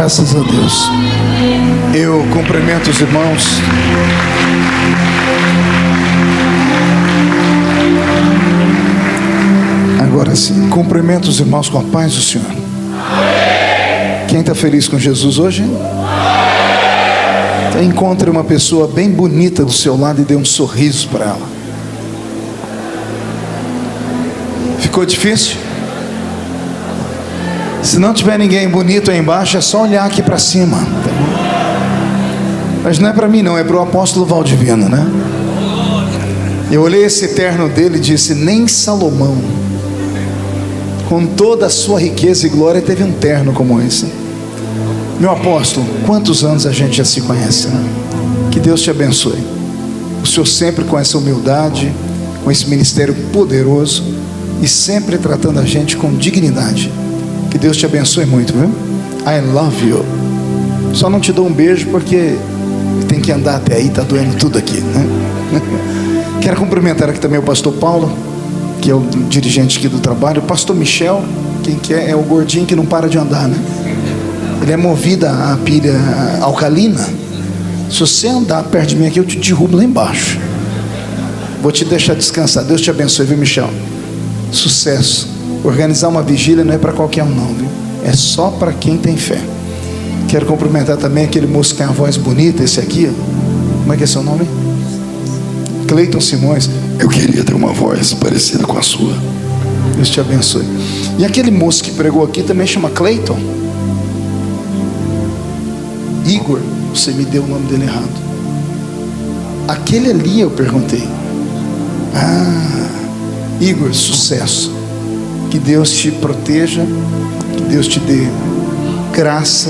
Graças a Deus. Eu cumprimento os irmãos. Agora sim, cumprimento os irmãos com a paz do Senhor. Quem está feliz com Jesus hoje? Encontre uma pessoa bem bonita do seu lado e dê um sorriso para ela. Ficou difícil? Se não tiver ninguém bonito aí embaixo, é só olhar aqui para cima. Mas não é para mim não, é para o apóstolo Valdivino, né? Eu olhei esse terno dele e disse: nem Salomão, com toda a sua riqueza e glória, teve um terno como esse. Meu apóstolo, quantos anos a gente já se conhece, né? Que Deus te abençoe. O Senhor sempre com essa humildade, com esse ministério poderoso e sempre tratando a gente com dignidade. Que Deus te abençoe muito, viu? I love you. Só não te dou um beijo porque tem que andar até aí, tá doendo tudo aqui, né? Quero cumprimentar aqui também o pastor Paulo, que é o dirigente aqui do trabalho. O pastor Michel, quem que é o gordinho que não para de andar, né? Ele é movido a pilha alcalina. Se você andar perto de mim aqui, eu te derrubo lá embaixo. Vou te deixar descansar. Deus te abençoe, viu, Michel? Sucesso. Organizar uma vigília não é para qualquer um não, viu? É só para quem tem fé. Quero cumprimentar também aquele moço que tem a voz bonita, esse aqui, como é que é seu nome? Cleiton Simões. Eu queria ter uma voz parecida com a sua. Deus te abençoe. E aquele moço que pregou aqui também chama Cleiton? Igor, você me deu o nome dele errado. Aquele ali eu perguntei. Igor, sucesso. Que Deus te proteja, que Deus te dê graça,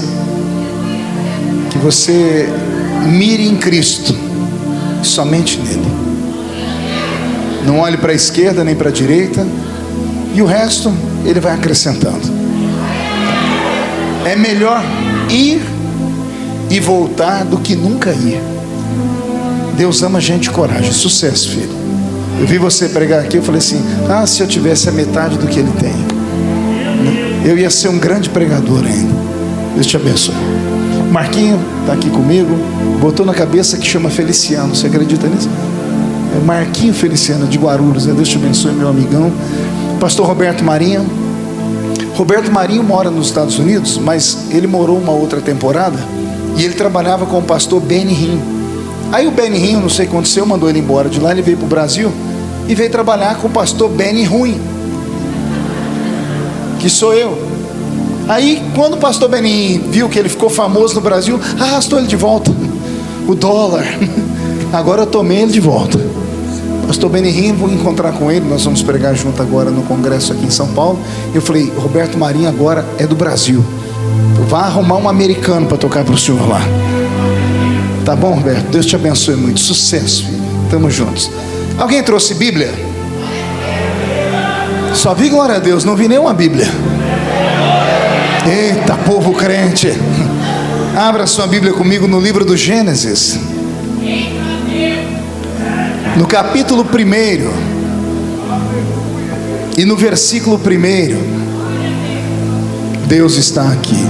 que você mire em Cristo, somente nele. Não olhe para a esquerda nem para a direita, e o resto ele vai acrescentando. É melhor ir e voltar do que nunca ir. Deus ama gente de coragem. Sucesso, filho. Eu vi você pregar aqui, eu falei assim: se eu tivesse a metade do que ele tem, eu ia ser um grande pregador ainda. Deus te abençoe. Marquinho está aqui comigo, botou na cabeça que chama Feliciano. Você acredita nisso? É Marquinho Feliciano de Guarulhos. Deus te abençoe, meu amigão. Pastor Roberto Marinho. Roberto Marinho mora nos Estados Unidos, mas ele morou uma outra temporada e ele trabalhava com o pastor Benny Hinn. Aí o Benny Hinn, não sei o que aconteceu, mandou ele embora de lá. Ele veio para o Brasil e veio trabalhar com o pastor Benny Ruim, que sou eu. Aí quando o pastor Benny viu que ele ficou famoso no Brasil, arrastou ele de volta. O dólar. Agora eu tomei ele de volta. Pastor Benny Hinn, vou encontrar com ele. Nós vamos pregar junto agora no congresso aqui em São Paulo. Eu falei: Roberto Marinho agora é do Brasil, vá arrumar um americano para tocar para o senhor lá. Tá bom, Roberto? Deus te abençoe muito. Sucesso, filho. Tamo juntos. Alguém trouxe Bíblia? Só vi glória a Deus, não vi nenhuma Bíblia. Eita, povo crente. Abra sua Bíblia comigo no livro do Gênesis, no capítulo 1 e no versículo 1. Deus está aqui.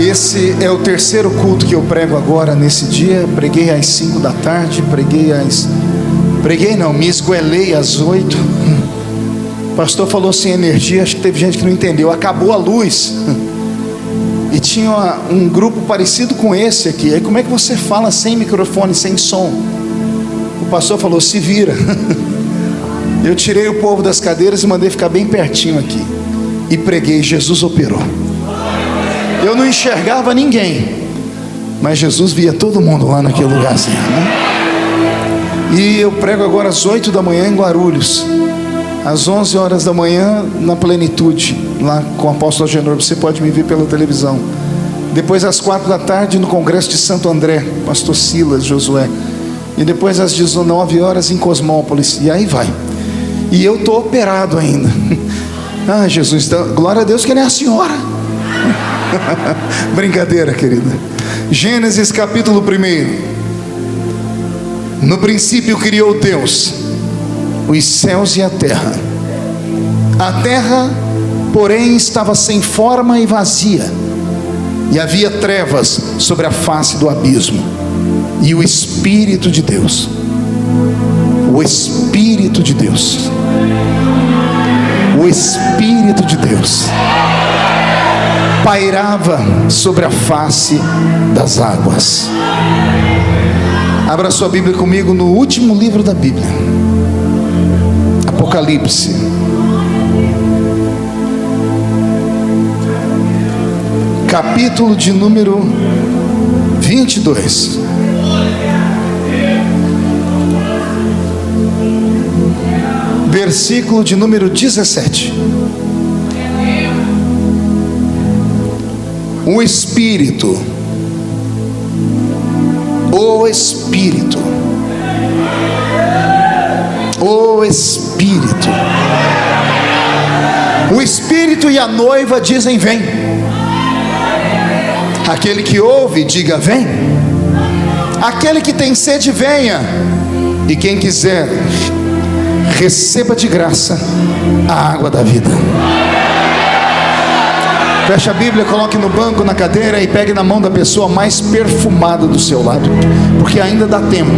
Esse é o terceiro culto que eu prego agora nesse dia. Preguei às 5 da tarde, me esgoelei às 8. O pastor falou sem energia, acho que teve gente que não entendeu. Acabou a luz e tinha um grupo parecido com esse aqui. Aí como é que você fala sem microfone, sem som? O pastor falou: se vira. Eu tirei o povo das cadeiras e mandei ficar bem pertinho aqui e preguei. Jesus operou. Eu não enxergava ninguém, mas Jesus via todo mundo lá naquele lugarzinho, né? E eu prego agora às 8 da manhã em Guarulhos, às 11 horas da manhã na Plenitude, lá com o apóstolo Agenor. Você pode me ver pela televisão. Depois às 4 da tarde no congresso de Santo André, pastor Silas Josué. E depois às 19 horas em Cosmópolis. E aí vai. E eu estou operado ainda. Jesus, então, glória a Deus que ele é a senhora. Brincadeira, querida. Gênesis capítulo 1. No princípio criou Deus os céus e a terra. A terra, porém estava sem forma e vazia, e havia trevas sobre a face do abismo, e o Espírito de Deus, o Espírito de Deus, o Espírito de Deus pairava sobre a face das águas. Abra sua Bíblia comigo no último livro da Bíblia, Apocalipse. Capítulo de número 22. Versículo de número 17. O Espírito, o Espírito, o Espírito, o Espírito e a noiva dizem: vem. Aquele que ouve, diga: vem. Aquele que tem sede, venha. E quem quiser, receba de graça a água da vida. Feche a Bíblia, coloque no banco, na cadeira, e pegue na mão da pessoa mais perfumada do seu lado, porque ainda dá tempo.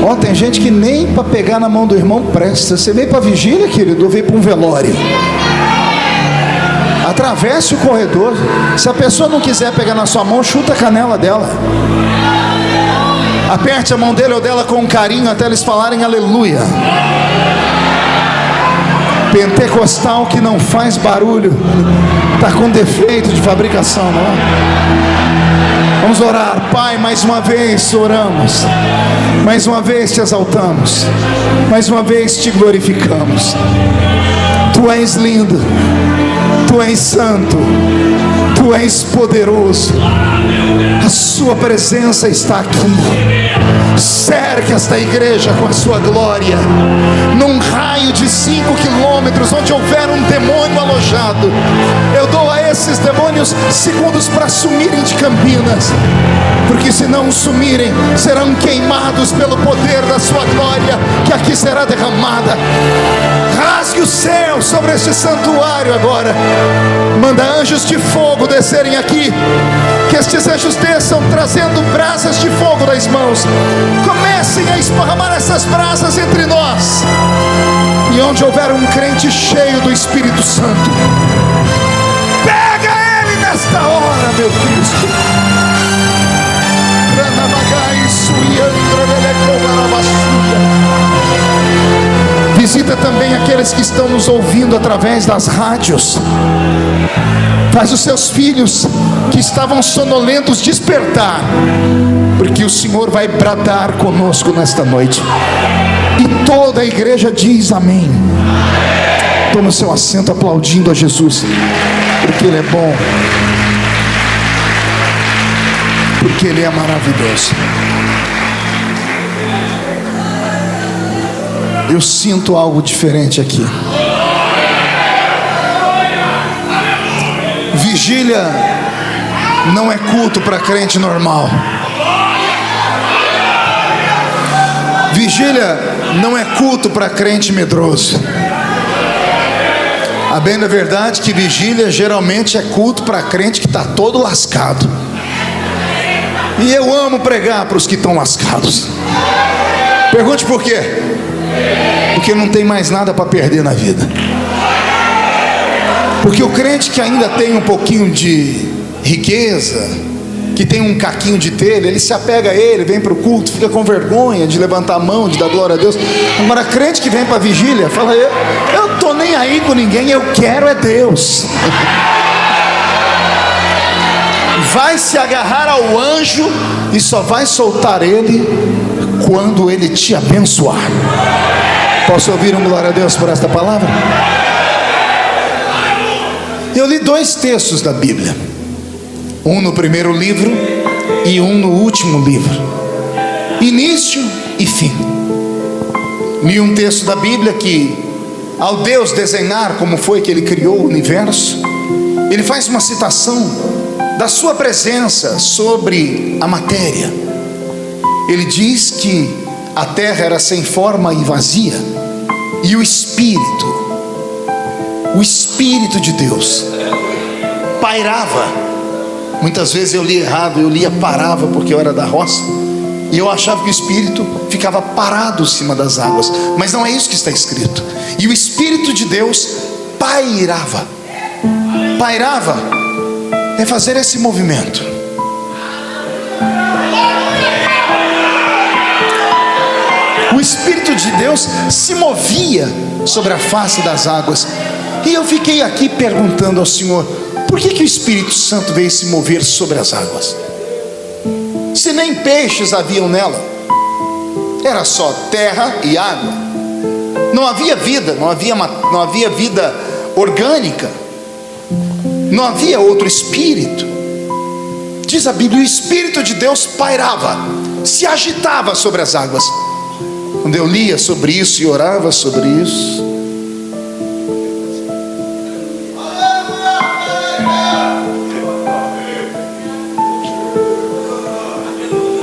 Ó, tem gente que nem para pegar na mão do irmão presta. Você veio para a vigília, querido, ou veio para um velório? Atravesse o corredor. Se a pessoa não quiser pegar na sua mão, chuta a canela dela. Aperte a mão dele ou dela com carinho até eles falarem aleluia. Pentecostal que não faz barulho está com defeito de fabricação, não é? Vamos orar. Pai, mais uma vez oramos, mais uma vez te exaltamos, mais uma vez te glorificamos. Tu és lindo, tu és santo, tu és poderoso. A sua presença está aqui. Cerque esta igreja com a sua glória, num raio de 5 quilômetros, onde houver um demônio alojado, eu dou a esses demônios segundos para sumirem de Campinas, porque se não sumirem, serão queimados pelo poder da sua glória, que aqui será derramada. Rasgue o céu sobre este santuário agora. Manda anjos de fogo descerem aqui, que estes anjos desçam trazendo brasas de fogo das mãos. Comecem a esparramar essas brasas entre nós, e onde houver um crente cheio do Espírito Santo, pega ele nesta hora, meu Cristo. Visita também aqueles que estão nos ouvindo através das rádios. Faz os seus filhos que estavam sonolentos despertar, porque o Senhor vai bradar conosco nesta noite. E toda a igreja diz amém. Toma o seu assento aplaudindo a Jesus, porque Ele é bom, porque Ele é maravilhoso. Eu sinto algo diferente aqui. Vigília não é culto para crente normal. Vigília não é culto para crente medroso. A bem da verdade que vigília geralmente é culto para crente que está todo lascado. E eu amo pregar para os que estão lascados. Pergunte por quê? Porque não tem mais nada para perder na vida. Porque o crente que ainda tem um pouquinho de riqueza, que tem um caquinho de telha, ele se apega a ele, vem para o culto, fica com vergonha de levantar a mão, de dar glória a Deus. Agora, crente que vem para a vigília, fala: eu estou nem aí com ninguém, eu quero é Deus. Vai se agarrar ao anjo e só vai soltar ele quando ele te abençoar. Posso ouvir um glória a Deus por esta palavra? Eu li 2 textos da Bíblia, um no primeiro livro e um no último livro, início e fim. Li um texto da Bíblia que, ao Deus desenhar como foi que Ele criou o universo, Ele faz uma citação da sua presença sobre a matéria. Ele diz que a terra era sem forma e vazia, e o Espírito o Espírito de Deus pairava. Muitas vezes eu lia errado, eu lia parava porque eu era da roça, e eu achava que o Espírito ficava parado em cima das águas, mas não é isso que está escrito. E o Espírito de Deus pairava. Pairava é fazer esse movimento. O Espírito de Deus se movia sobre a face das águas. E eu fiquei aqui perguntando ao Senhor: por que o Espírito Santo veio se mover sobre as águas? Se nem peixes haviam nela, era só terra e água. Não havia vida, não havia vida orgânica, não havia outro espírito. Diz a Bíblia: o Espírito de Deus pairava, se agitava sobre as águas. Quando eu lia sobre isso e orava sobre isso,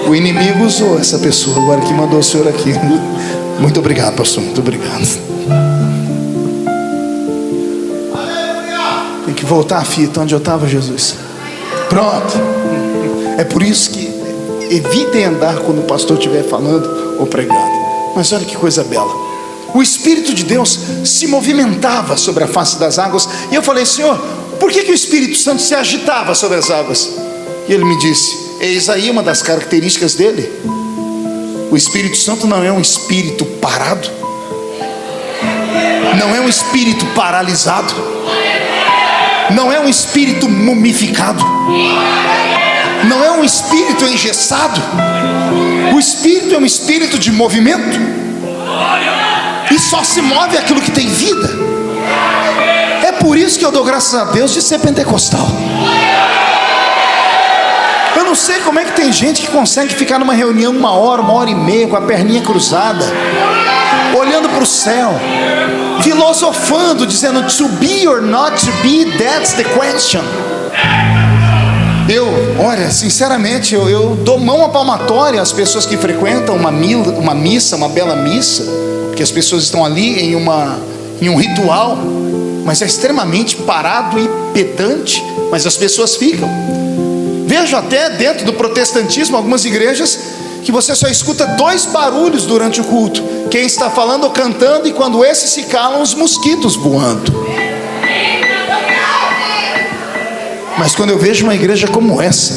o inimigo usou essa pessoa agora que mandou o senhor aqui. Muito obrigado, pastor, muito obrigado. Tem que voltar a fita onde eu estava, Jesus. Pronto. É por isso que evitem andar quando o pastor estiver falando ou pregando. Mas olha que coisa bela. O Espírito de Deus se movimentava sobre a face das águas. E eu falei: Senhor, por que o Espírito Santo se agitava sobre as águas? E ele me disse: eis aí uma das características dele. O Espírito Santo não é um espírito parado, não é um espírito paralisado, não é um espírito mumificado, não é um espírito engessado. O Espírito é um espírito de movimento, e só se move aquilo que tem vida. É por isso que eu dou graças a Deus de ser pentecostal. Eu não sei como é que tem gente que consegue ficar numa reunião 1 hora e meia com a perninha cruzada, olhando para o céu, filosofando, dizendo to be or not to be, that's the question. Olha, sinceramente, eu dou mão à palmatória às pessoas que frequentam uma missa, uma bela missa, porque as pessoas estão ali em um ritual, mas é extremamente parado e pedante, mas as pessoas ficam. Vejo até dentro do protestantismo algumas igrejas que você só escuta 2 barulhos durante o culto: quem está falando ou cantando, e quando esses se calam, os mosquitos voando. Mas quando eu vejo uma igreja como essa,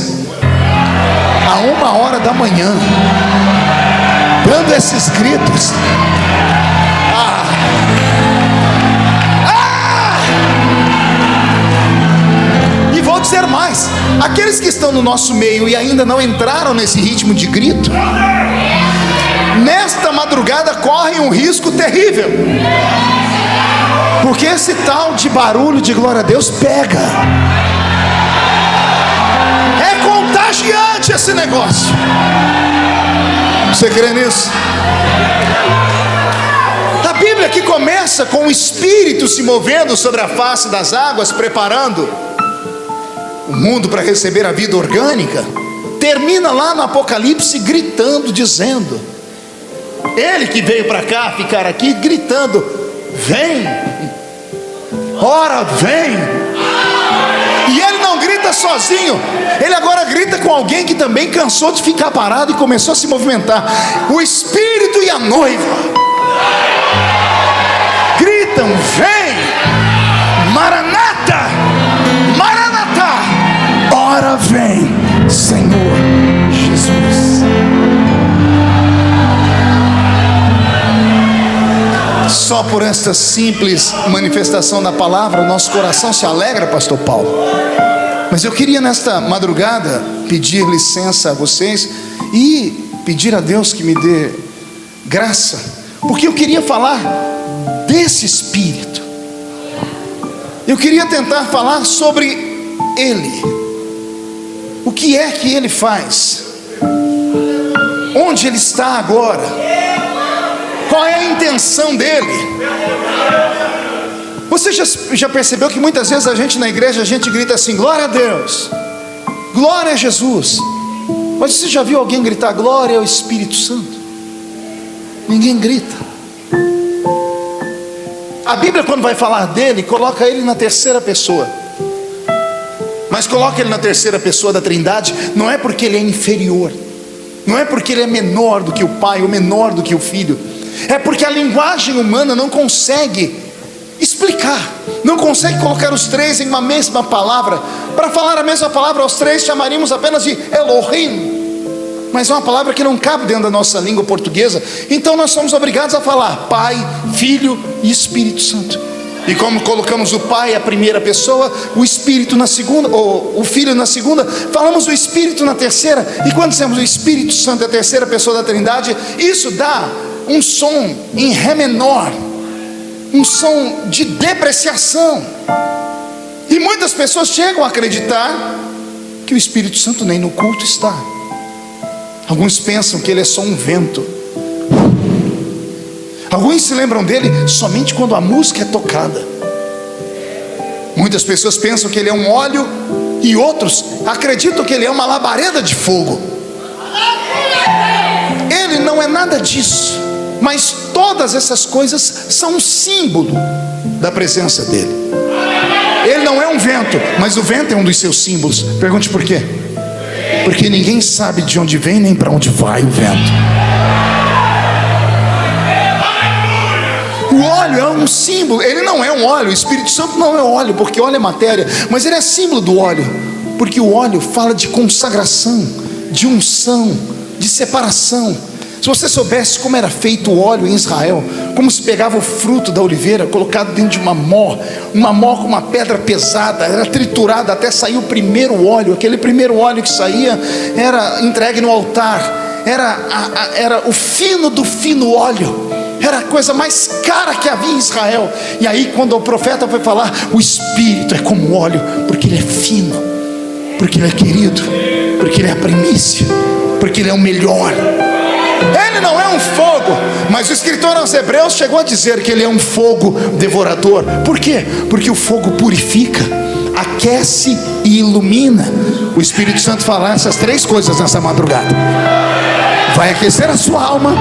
a 1 hora da manhã, dando esses gritos, e vou dizer mais: aqueles que estão no nosso meio e ainda não entraram nesse ritmo de grito, nesta madrugada correm um risco terrível, porque esse tal de barulho de glória a Deus pega. É contagiante esse negócio. Você crê nisso? A Bíblia que começa com o Espírito se movendo sobre a face das águas, preparando o mundo para receber a vida orgânica, termina lá no Apocalipse gritando, dizendo: ele que veio para cá, ficar aqui, gritando: vem, ora vem. E ele não grita sozinho, ele agora grita com alguém que também cansou de ficar parado e começou a se movimentar. O Espírito e a noiva gritam: vem, Maranata, Maranata, ora vem, Senhor Jesus. Só por esta simples manifestação da palavra o nosso coração se alegra, pastor Paulo. Mas eu queria nesta madrugada pedir licença a vocês e pedir a Deus que me dê graça, porque eu queria falar desse Espírito. Eu queria tentar falar sobre Ele. O que é que Ele faz? Onde Ele está agora? Qual é a intenção dele? Você já percebeu que muitas vezes a gente na igreja, a gente grita assim: glória a Deus, glória a Jesus. Mas você já viu alguém gritar glória ao Espírito Santo? Ninguém grita. A Bíblia, quando vai falar dele, coloca ele na terceira pessoa. Mas coloca ele na terceira pessoa da Trindade, não é porque ele é inferior, não é porque ele é menor do que o Pai ou menor do que o Filho, é porque a linguagem humana não consegue explicar, não consegue colocar os três em uma mesma palavra. Para falar a mesma palavra aos três, chamaríamos apenas de Elohim, mas é uma palavra que não cabe dentro da nossa língua portuguesa. Então nós somos obrigados a falar Pai, Filho e Espírito Santo. E como colocamos o Pai a primeira pessoa, o Espírito na segunda, ou o Filho na segunda, falamos o Espírito na terceira. E quando dizemos o Espírito Santo, a terceira pessoa da Trindade, isso dá um som em Ré menor, um som de depreciação. E muitas pessoas chegam a acreditar que o Espírito Santo nem no culto está. Alguns pensam que ele é só um vento. Alguns se lembram dele somente quando a música é tocada. Muitas pessoas pensam que ele é um óleo, e outros acreditam que ele é uma labareda de fogo. Ele não é nada disso, mas todas essas coisas são um símbolo da presença dele. Ele não é um vento, mas o vento é um dos seus símbolos. Pergunte por quê? Porque ninguém sabe de onde vem nem para onde vai o vento. O óleo é um símbolo, ele não é um óleo. O Espírito Santo não é óleo, porque óleo é matéria, mas ele é símbolo do óleo, porque o óleo fala de consagração, de unção, de separação. Se você soubesse como era feito o óleo em Israel, como se pegava o fruto da oliveira, colocado dentro de uma mó com uma pedra pesada, era triturada até sair o primeiro óleo. Aquele primeiro óleo que saía era entregue no altar, era o fino do fino óleo, era a coisa mais cara que havia em Israel. E aí quando o profeta foi falar, o Espírito é como óleo, porque ele é fino, porque ele é querido, porque ele é a primícia, porque ele é o melhor. Ele não é um fogo, mas o escritor aos Hebreus chegou a dizer que ele é um fogo devorador. Por quê? Porque o fogo purifica, aquece e ilumina. O Espírito Santo fala essas três coisas nessa madrugada: vai aquecer a sua alma,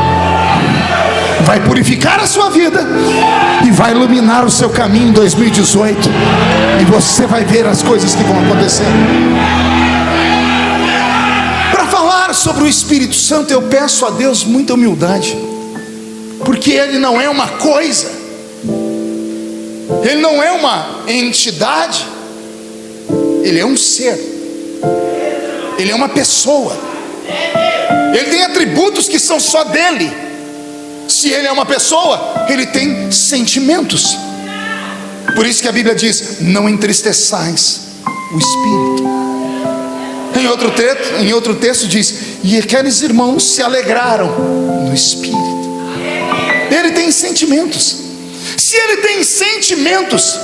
vai purificar a sua vida e vai iluminar o seu caminho em 2018. E você vai ver as coisas que vão acontecer. Sobre o Espírito Santo, eu peço a Deus muita humildade, porque ele não é uma coisa, ele não é uma entidade, ele é um ser, ele é uma pessoa, ele tem atributos que são só dele. Se ele é uma pessoa, ele tem sentimentos. Por isso que a Bíblia diz: não entristeçais o Espírito. Em outro texto diz: e aqueles irmãos se alegraram no Espírito. Ele tem sentimentos. Se ele tem sentimentos,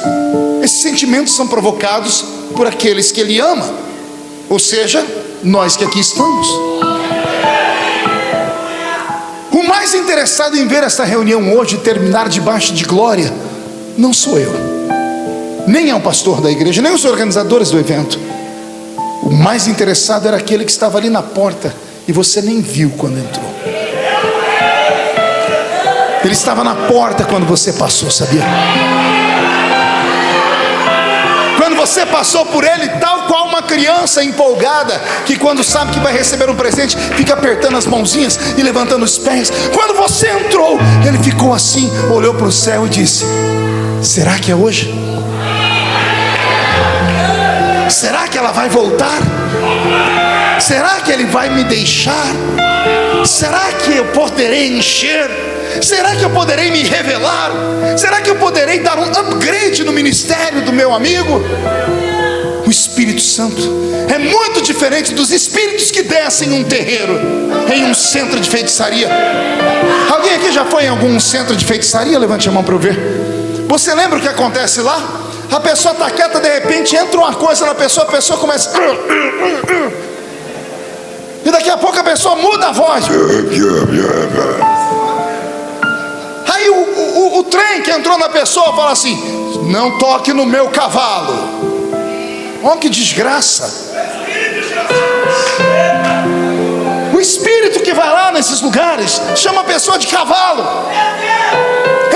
esses sentimentos são provocados por aqueles que ele ama, ou seja, nós que aqui estamos. O mais interessado em ver esta reunião hoje terminar debaixo de glória não sou eu, nem é o pastor da igreja, nem os organizadores do evento. O mais interessado era aquele que estava ali na porta e você nem viu quando entrou. Ele estava na porta quando você passou, sabia? Quando você passou por ele, tal qual uma criança empolgada, que quando sabe que vai receber um presente, fica apertando as mãozinhas e levantando os pés. Quando você entrou, ele ficou assim, olhou para o céu e disse: será que é hoje? Será que ela vai voltar? Será que ele vai me deixar? Será que eu poderei encher? Será que eu poderei me revelar? Será que eu poderei dar um upgrade no ministério do meu amigo? O Espírito Santo é muito diferente dos espíritos que descem em um terreiro, em um centro de feitiçaria. Alguém aqui já foi em algum centro de feitiçaria? Levante a mão para eu ver. Você lembra o que acontece lá? A pessoa está quieta, de repente entra uma coisa na pessoa, a pessoa começa, e daqui a pouco a pessoa muda a voz. Aí o trem que entrou na pessoa fala assim: não toque no meu cavalo. Olha que desgraça. O espírito que vai lá nesses lugares chama a pessoa de cavalo.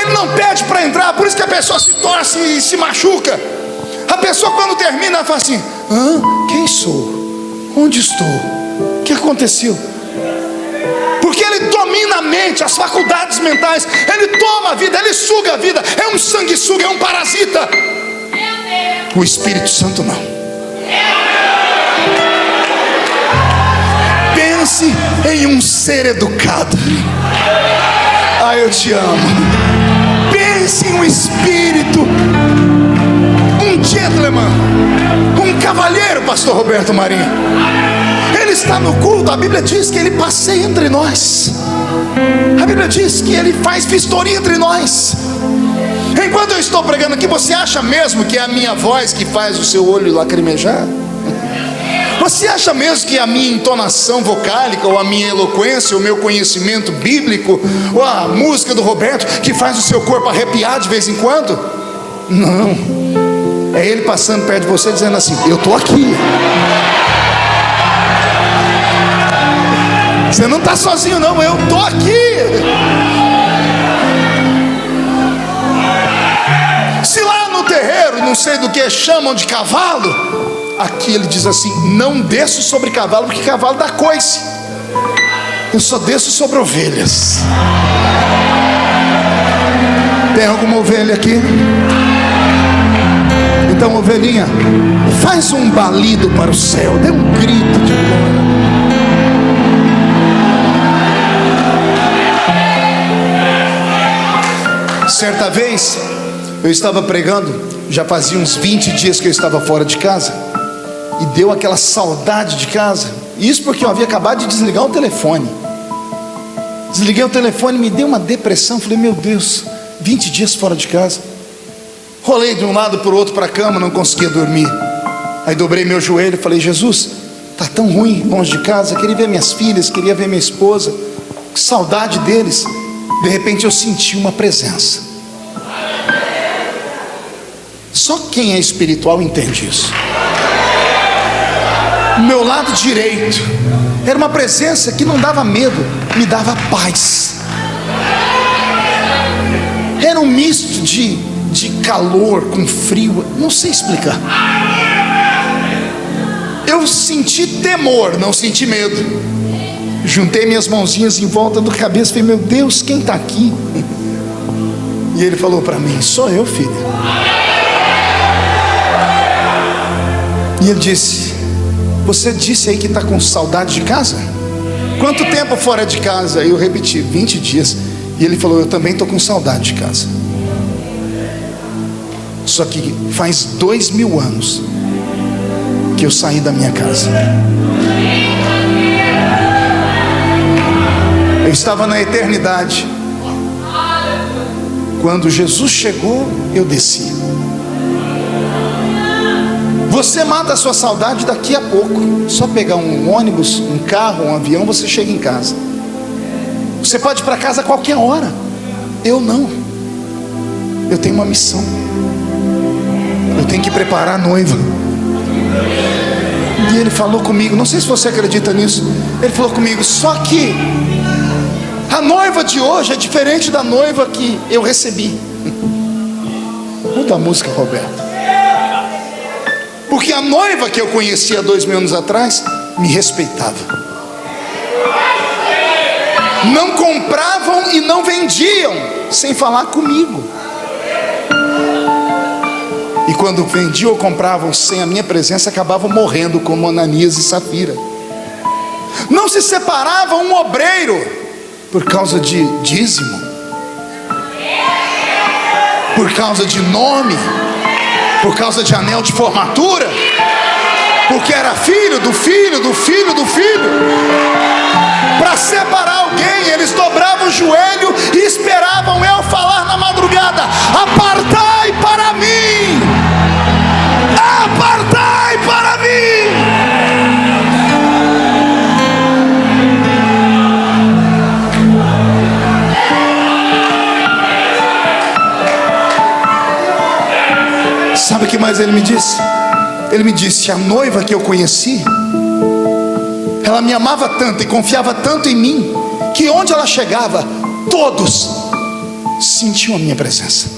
Ele não pede para entrar, por isso que a pessoa se torce e se machuca. A pessoa, quando termina, ela fala assim: quem sou? Onde estou? O que aconteceu? Porque ele domina a mente, as faculdades mentais. Ele toma a vida, ele suga a vida. É um sanguessuga, é um parasita. O Espírito Santo não. Pense em um ser educado. Eu te amo. Pense em um espírito, um gentleman, um cavalheiro, pastor Roberto Marinho. Ele está no culto, a Bíblia diz que ele passeia entre nós. A Bíblia diz que ele faz vistoria entre nós. Enquanto eu estou pregando aqui, você acha mesmo que é a minha voz que faz o seu olho lacrimejar? Você acha mesmo que a minha entonação vocálica, ou a minha eloquência, o meu conhecimento bíblico, ou a música do Roberto, que faz o seu corpo arrepiar de vez em quando? Não. É ele passando perto de você dizendo assim: eu estou aqui. Você não está sozinho não, eu estou aqui. Se lá no terreiro, não sei do que chamam de cavalo, aqui ele diz assim: não desço sobre cavalo, porque cavalo dá coice. Eu só desço sobre ovelhas. Tem alguma ovelha aqui? Então, ovelhinha, faz um balido para o céu, dê um grito de glória. Certa vez, eu estava pregando, já fazia uns 20 dias que eu estava fora de casa, e deu aquela saudade de casa. Isso porque eu havia acabado de desligar o telefone. Desliguei o telefone, me deu uma depressão. Falei: meu Deus, 20 dias fora de casa. Rolei de um lado para o outro para a cama, não conseguia dormir. Aí dobrei meu joelho e falei: Jesus, está tão ruim longe de casa. Queria ver minhas filhas, queria ver minha esposa, que saudade deles. De repente eu senti uma presença. Só quem é espiritual entende isso. O meu lado direito era uma presença que não dava medo, me dava paz. Era um misto de calor com frio, não sei explicar. Eu senti temor, não senti medo. Juntei minhas mãozinhas em volta do cabeça e falei: meu Deus, quem está aqui? E ele falou para mim: sou eu, filho. E ele disse: você disse aí que está com saudade de casa? Quanto tempo fora de casa? Eu repeti: 20 dias. E ele falou: eu também estou com saudade de casa. Só que faz 2000 anos que eu saí da minha casa. Eu estava na eternidade. Quando Jesus chegou, eu desci. Você mata a sua saudade daqui a pouco. Só pegar um ônibus, um carro, um avião, você chega em casa. Você pode ir para casa a qualquer hora. Eu não. Eu tenho uma missão. Eu tenho que preparar a noiva. E ele falou comigo, não sei se você acredita nisso. Ele falou comigo: só que a noiva de hoje é diferente da noiva que eu recebi. Muda a música, Roberto. Porque a noiva que eu conhecia 2000 anos atrás me respeitava. Não compravam e não vendiam sem falar comigo. E quando vendiam ou compravam sem a minha presença, acabavam morrendo, como Ananias e Safira. Não se separava um obreiro por causa de dízimo, por causa de nome, por causa de anel de formatura, porque era filho do filho do filho do filho. Para separar alguém, eles dobravam o joelho e esperavam eu falar na madrugada: apartai para mim, apartai para mim. Sabe o que mais ele me disse? Ele me disse: a noiva que eu conheci, ela me amava tanto e confiava tanto em mim, que onde ela chegava, todos sentiam a minha presença.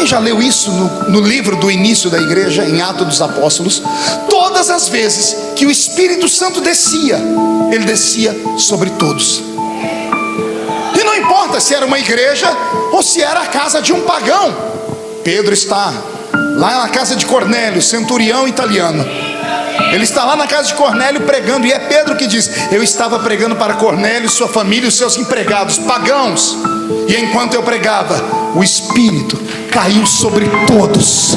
Alguém já leu isso no livro do início da igreja, em Atos dos Apóstolos? Todas as vezes que o Espírito Santo descia, ele descia sobre todos. E não importa se era uma igreja ou se era a casa de um pagão. Pedro está lá na casa de Cornélio, centurião italiano. Ele está lá na casa de Cornélio pregando, e é Pedro que diz: eu estava pregando para Cornélio, sua família e os seus empregados, pagãos. E enquanto eu pregava, o Espírito caiu sobre todos.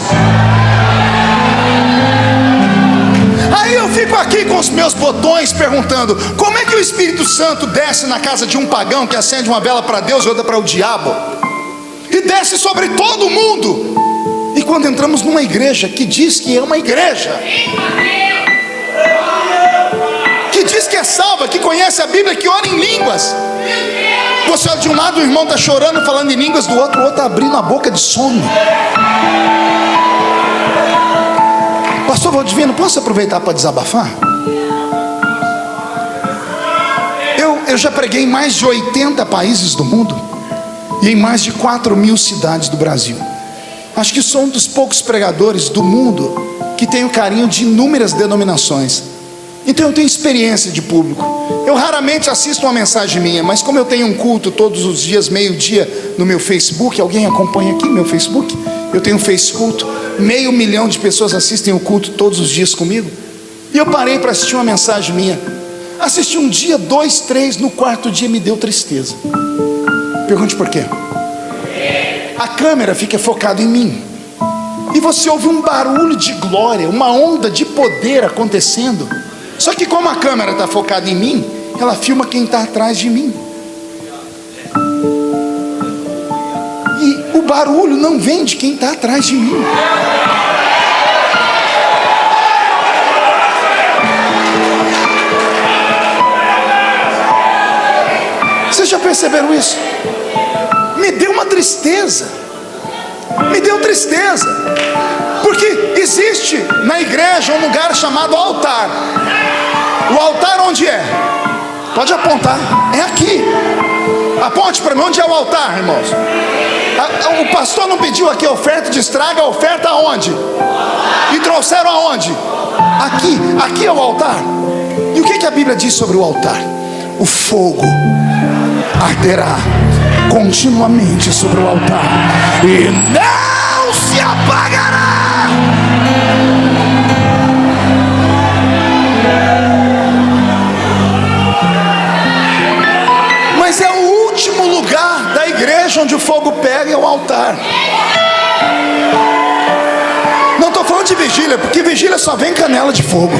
Aí eu fico aqui com os meus botões perguntando: como é que o Espírito Santo desce na casa de um pagão que acende uma vela para Deus e outra para o diabo, e desce sobre todo mundo? E quando entramos numa igreja que diz que é uma igreja, que diz que é salva, que conhece a Bíblia, que ora em línguas, você olha de um lado, o irmão está chorando, falando em línguas, do outro, o outro está abrindo a boca de sono. Pastor Valdivino, posso aproveitar para desabafar? Eu já preguei em mais de 80 países do mundo e em mais de 4.000 cidades do Brasil. Acho que sou um dos poucos pregadores do mundo que tem o carinho de inúmeras denominações. Então eu tenho experiência de público. Eu raramente assisto uma mensagem minha, mas como eu tenho um culto todos os dias, meio-dia, no meu Facebook, alguém acompanha aqui meu Facebook? Eu tenho um Face-culto, 500 mil de pessoas assistem o culto todos os dias comigo. E eu parei para assistir uma mensagem minha. Assisti um dia, 2, 3, no quarto dia me deu tristeza. Pergunte por quê? A câmera fica focada em mim, e você ouve um barulho de glória, uma onda de poder acontecendo. Só que como a câmera está focada em mim, ela filma quem está atrás de mim, e o barulho não vem de quem está atrás de mim. Vocês já perceberam isso? Me deu uma tristeza. Me deu tristeza. Porque existe na igreja um lugar chamado altar. O altar onde é? Pode apontar. É aqui. Aponte para mim, onde é o altar, irmãos? O pastor não pediu aqui a oferta de estraga, a oferta aonde? E trouxeram aonde? Aqui. Aqui é o altar. E o que a Bíblia diz sobre o altar? O fogo arderá continuamente sobre o altar e não se apagará. Mas é o último lugar da igreja onde o fogo pega, é o altar. Não estou falando de vigília, porque vigília só vem canela de fogo.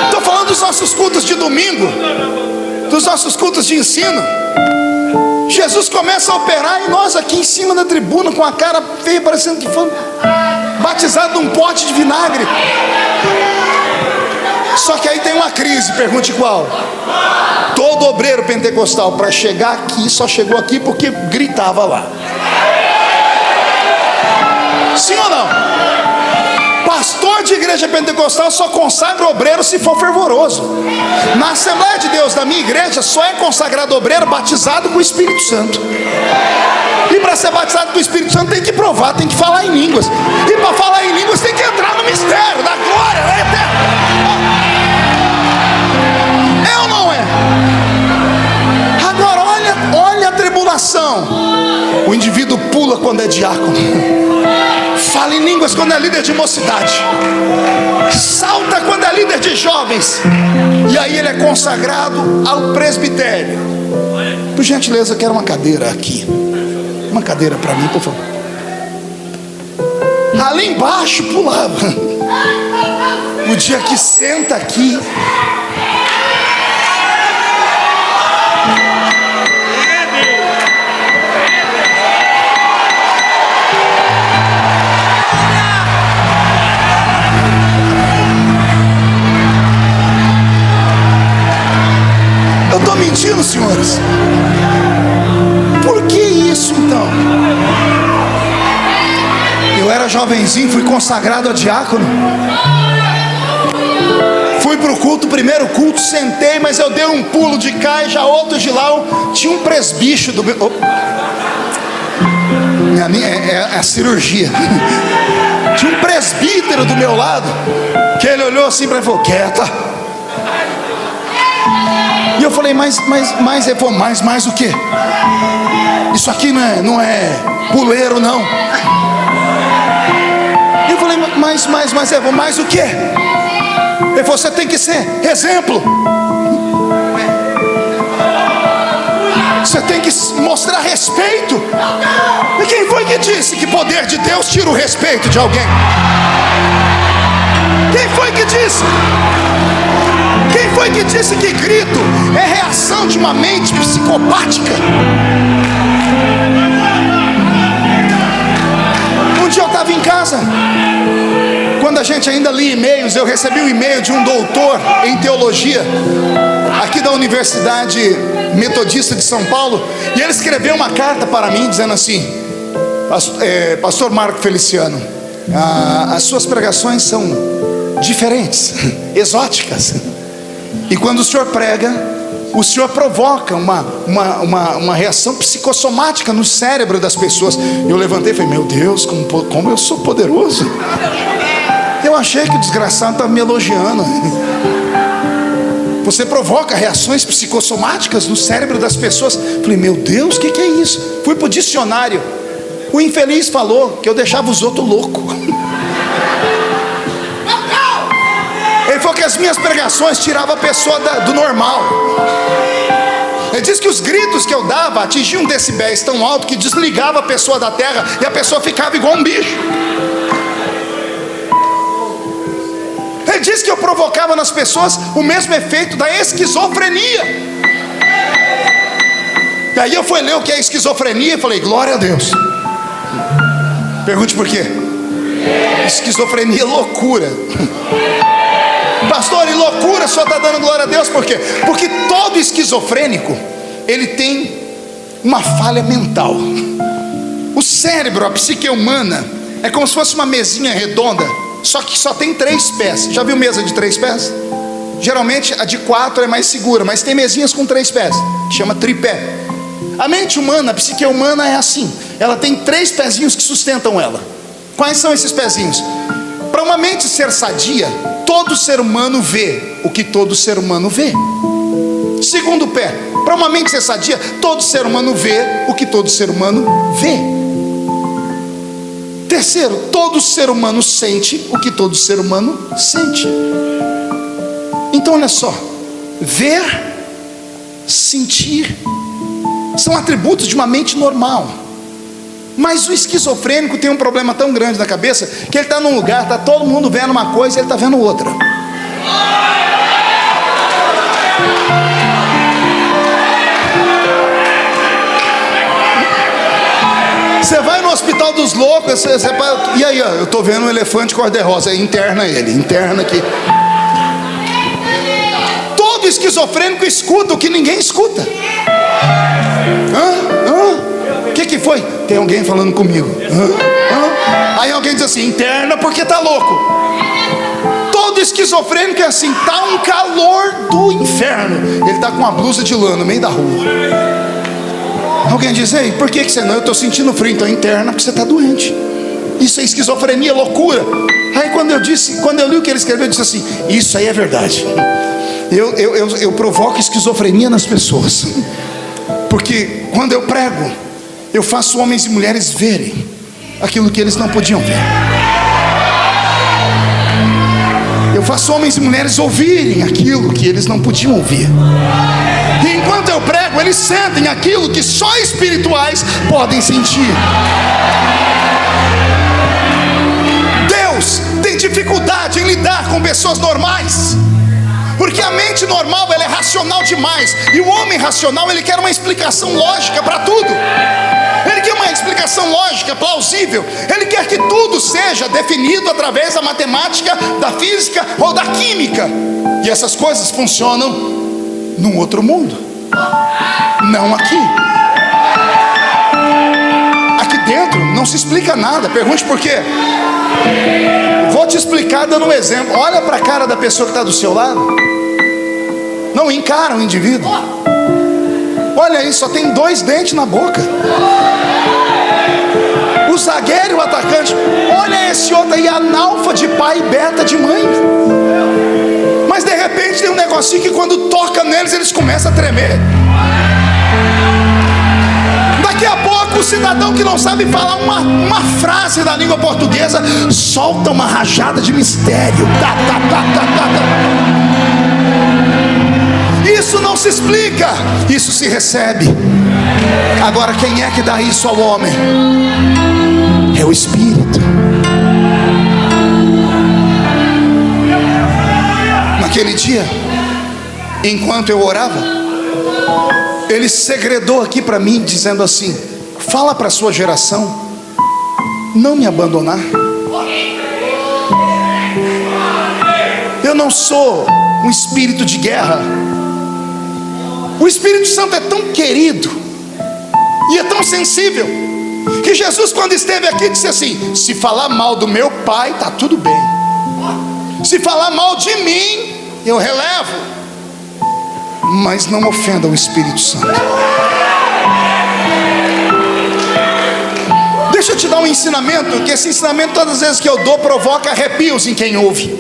Estou falando dos nossos cultos de domingo, dos nossos cultos de ensino. Jesus começa a operar e nós aqui em cima da tribuna com a cara feia, parecendo que foi batizado num pote de vinagre. Só que aí tem uma crise, pergunte qual? Todo obreiro pentecostal para chegar aqui só chegou aqui porque gritava lá. Sim ou não? Pastor de igreja pentecostal só consagra obreiro se for fervoroso. Na Assembleia de Deus da minha igreja só é consagrado obreiro batizado com o Espírito Santo. E para ser batizado com o Espírito Santo tem que provar, tem que falar em línguas. E para falar em línguas tem que entrar no mistério da glória, né, eterna. É ou não é? Agora olha a tribulação. O indivíduo pula quando é diácono, fala em línguas quando é líder de mocidade, salta quando é líder de jovens, e aí ele é consagrado ao presbitério. Por gentileza, eu quero uma cadeira aqui. Uma cadeira para mim, por favor. Ali embaixo pulava. O dia que senta aqui, eu estou mentindo, senhores? Por que isso então? Eu era jovenzinho, fui consagrado a diácono. Fui para o culto, primeiro culto, sentei, mas eu dei um pulo de cá e já outro de lá. Tinha um presbítero do meu... É a cirurgia. Tinha um presbítero do meu lado, que ele olhou assim para mim e falou: quieta. E eu falei: mas ele falou: mais o quê? Isso aqui não é puleiro, não. E eu falei: mas ele falou: mais o quê? Ele falou: você tem que ser exemplo. Você tem que mostrar respeito. E quem foi que disse que poder de Deus tira o respeito de alguém? Quem foi que disse? Quem foi que disse que grito é reação de uma mente psicopática? Um dia eu estava em casa, quando a gente ainda lia e-mails, eu recebi um e-mail de um doutor em teologia, aqui da Universidade Metodista de São Paulo, e ele escreveu uma carta para mim dizendo assim: Pastor Marco Feliciano, as suas pregações são diferentes, exóticas, e quando o senhor prega, o senhor provoca uma reação psicossomática no cérebro das pessoas. Eu levantei e falei: meu Deus, como eu sou poderoso. Eu achei que o desgraçado estava me elogiando. Você provoca reações psicossomáticas no cérebro das pessoas. Falei: meu Deus, o que é isso? Fui para o dicionário. O infeliz falou que eu deixava os outros loucos. Ele falou que as minhas pregações tiravam a pessoa do normal. Ele disse que os gritos que eu dava atingiam decibéis tão alto que desligava a pessoa da terra e a pessoa ficava igual um bicho. Ele disse que eu provocava nas pessoas o mesmo efeito da esquizofrenia. E aí eu fui ler o que é esquizofrenia e falei: glória a Deus. Pergunte por quê? Esquizofrenia é loucura. Pastor, e loucura só está dando glória a Deus por quê? Porque todo esquizofrênico, ele tem uma falha mental. O cérebro, a psique humana, é como se fosse uma mesinha redonda, só que só tem 3 pés. Já viu mesa de 3 pés? Geralmente a de 4 é mais segura, mas tem mesinhas com 3 pés, que chama tripé. A mente humana, a psique humana é assim. Ela tem 3 pezinhos que sustentam ela. Quais são esses pezinhos? Para uma mente ser sadia, todo ser humano vê o que todo ser humano vê. Segundo pé, para uma mente ser sadia, todo ser humano vê o que todo ser humano vê. Terceiro, todo ser humano sente o que todo ser humano sente. Então olha só, ver, sentir, são atributos de uma mente normal. Mas o esquizofrênico tem um problema tão grande na cabeça, que ele está num lugar, está todo mundo vendo uma coisa e ele está vendo outra. Você vai no hospital dos loucos, e aí, ó, eu estou vendo um elefante cor-de-rosa. Interna ele, interna aqui. Todo esquizofrênico escuta o que ninguém escuta. O que foi? Tem alguém falando comigo. Aí alguém diz assim: interna porque tá louco. Todo esquizofrênico é assim, tá um calor do inferno, ele tá com uma blusa de lã no meio da rua. Alguém diz: ei, por que você não? Eu tô sentindo frio. Então interna porque você tá doente. Isso é esquizofrenia, loucura. Aí quando eu li o que ele escreveu, eu disse assim: isso aí é verdade. Eu provoco esquizofrenia nas pessoas, porque quando eu prego, eu faço homens e mulheres verem aquilo que eles não podiam ver. Eu faço homens e mulheres ouvirem aquilo que eles não podiam ouvir. E enquanto eu prego, eles sentem aquilo que só espirituais podem sentir. Deus tem dificuldade em lidar com pessoas normais, porque a mente normal, ela é racional demais, e o homem racional, ele quer uma explicação lógica para tudo. Ele quer uma explicação lógica, plausível. Ele quer que tudo seja definido através da matemática, da física ou da química. E essas coisas funcionam num outro mundo, não aqui. Aqui dentro não se explica nada. Pergunte por quê. Vou te explicar dando um exemplo. Olha para a cara da pessoa que está do seu lado. Não encara o indivíduo. Olha aí, só tem 2 dentes na boca. zagueiro e o atacante. Olha esse outro aí, analfa de pai e beta de mãe. Mas de repente tem um negocinho que quando toca neles, eles começam a tremer. Daqui a pouco o cidadão que não sabe falar uma frase da língua portuguesa solta uma rajada de mistério. Isso não se explica, isso se recebe. Agora quem é que dá isso ao homem? É o Espírito. Naquele dia, enquanto eu orava, ele segredou aqui para mim, dizendo assim: fala para a sua geração não me abandonar. Eu não sou um espírito de guerra. O Espírito Santo é tão querido e é tão sensível, que Jesus, quando esteve aqui, disse assim: se falar mal do meu Pai, está tudo bem. Se falar mal de mim, eu relevo, mas não ofenda o Espírito Santo. Deixa eu te dar um ensinamento, que esse ensinamento, todas as vezes que eu dou, provoca arrepios em quem ouve.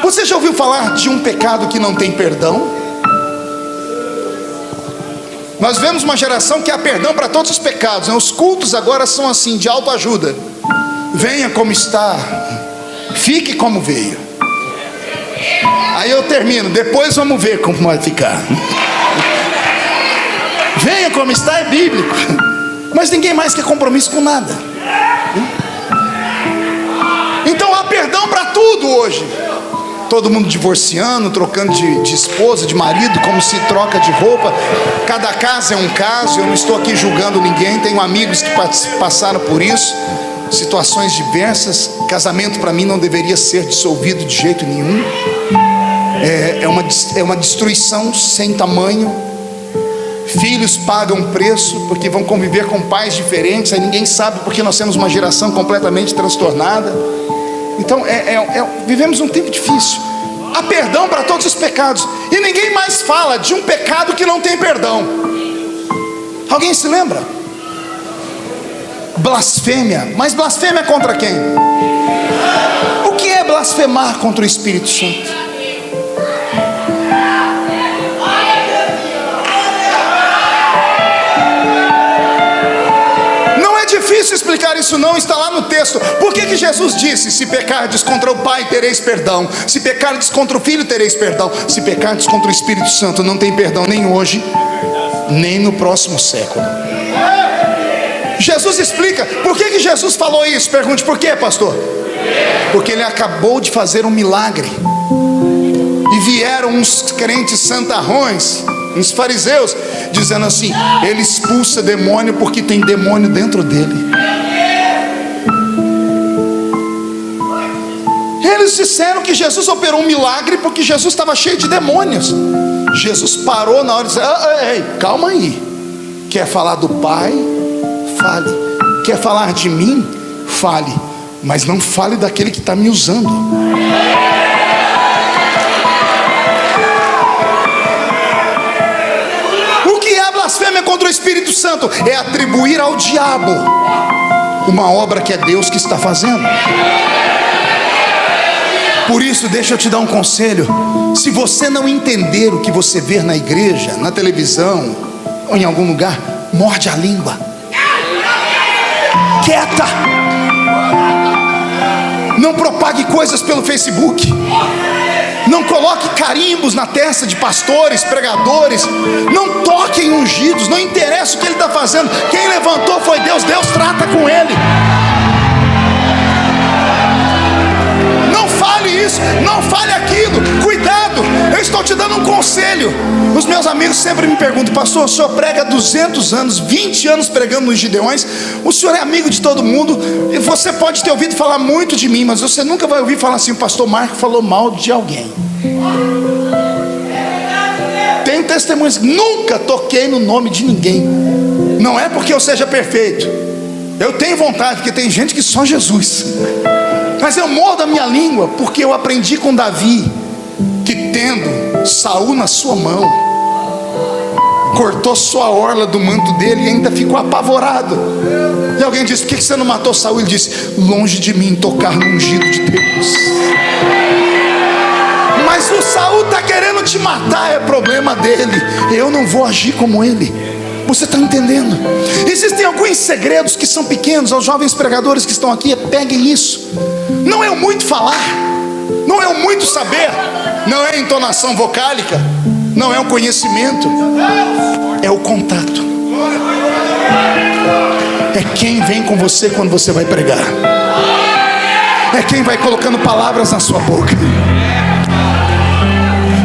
Você já ouviu falar de um pecado que não tem perdão? Nós vemos uma geração que há perdão para todos os pecados, né? Os cultos agora são assim, de autoajuda. Venha como está, fique como veio. Aí eu termino, depois vamos ver como vai ficar. Venha como está é bíblico, mas ninguém mais quer compromisso com nada. Então há perdão para tudo hoje. Todo mundo divorciando, trocando de esposa, de marido, como se troca de roupa. Cada caso é um caso. Eu não estou aqui julgando ninguém. Tenho amigos que passaram por isso, situações diversas. Casamento para mim não deveria ser dissolvido de jeito nenhum. É uma destruição sem tamanho. Filhos pagam preço porque vão conviver com pais diferentes. Aí ninguém sabe, porque nós temos uma geração completamente transtornada. Então vivemos um tempo difícil. Há perdão para todos os pecados, e ninguém mais fala de um pecado que não tem perdão. Alguém se lembra? Blasfêmia. Mas blasfêmia contra quem? O que é blasfemar contra o Espírito Santo? Difícil explicar isso, não está lá no texto. Por que Jesus disse: se pecardes contra o Pai, tereis perdão; se pecardes contra o Filho, tereis perdão; se pecardes contra o Espírito Santo, não tem perdão nem hoje, nem no próximo século. Jesus explica. Por que Jesus falou isso? Pergunte: por quê, pastor? Porque ele acabou de fazer um milagre, e vieram uns crentes santarrões, uns fariseus, dizendo assim: ele expulsa demônio porque tem demônio dentro dele. Eles disseram que Jesus operou um milagre porque Jesus estava cheio de demônios. Jesus parou na hora e disse: ei, calma aí. Quer falar do Pai? Fale. Quer falar de mim? Fale. Mas não fale daquele que está me usando. Blasfêmia contra o Espírito Santo é atribuir ao diabo uma obra que é Deus que está fazendo. Por isso, deixa eu te dar um conselho. Se você não entender o que você vê na igreja, na televisão ou em algum lugar, morde a língua. Quieta. Não propague coisas pelo Facebook. Não coloque carimbos na testa de pastores, pregadores. Não toque em ungidos. Não interessa o que ele está fazendo. Quem levantou foi Deus. Deus trata com ele. Não fale isso, não fale aquilo. Cuidado, eu estou te dando um conselho. Os meus amigos sempre me perguntam: pastor, o senhor prega há 200 anos, 20 anos pregando nos Gideões. O senhor é amigo de todo mundo. E você pode ter ouvido falar muito de mim, mas você nunca vai ouvir falar assim: o pastor Marco falou mal de alguém. Tenho testemunhas, nunca toquei no nome de ninguém. Não é porque eu seja perfeito. Eu tenho vontade, porque tem gente que só Jesus. Mas eu mordo a minha língua, porque eu aprendi com Davi que, tendo Saul na sua mão, cortou só a orla do manto dele e ainda ficou apavorado. E alguém disse: por que você não matou Saul? Ele disse: longe de mim tocar no ungido de Deus. Mas o Saul está querendo te matar, é problema dele. Eu não vou agir como ele. Você está entendendo? Existem alguns segredos que são pequenos. Aos jovens pregadores que estão aqui, peguem isso. Não é o muito falar, não é o muito saber, não é a entonação vocálica, não é o conhecimento, é o contato. É quem vem com você quando você vai pregar. É quem vai colocando palavras na sua boca.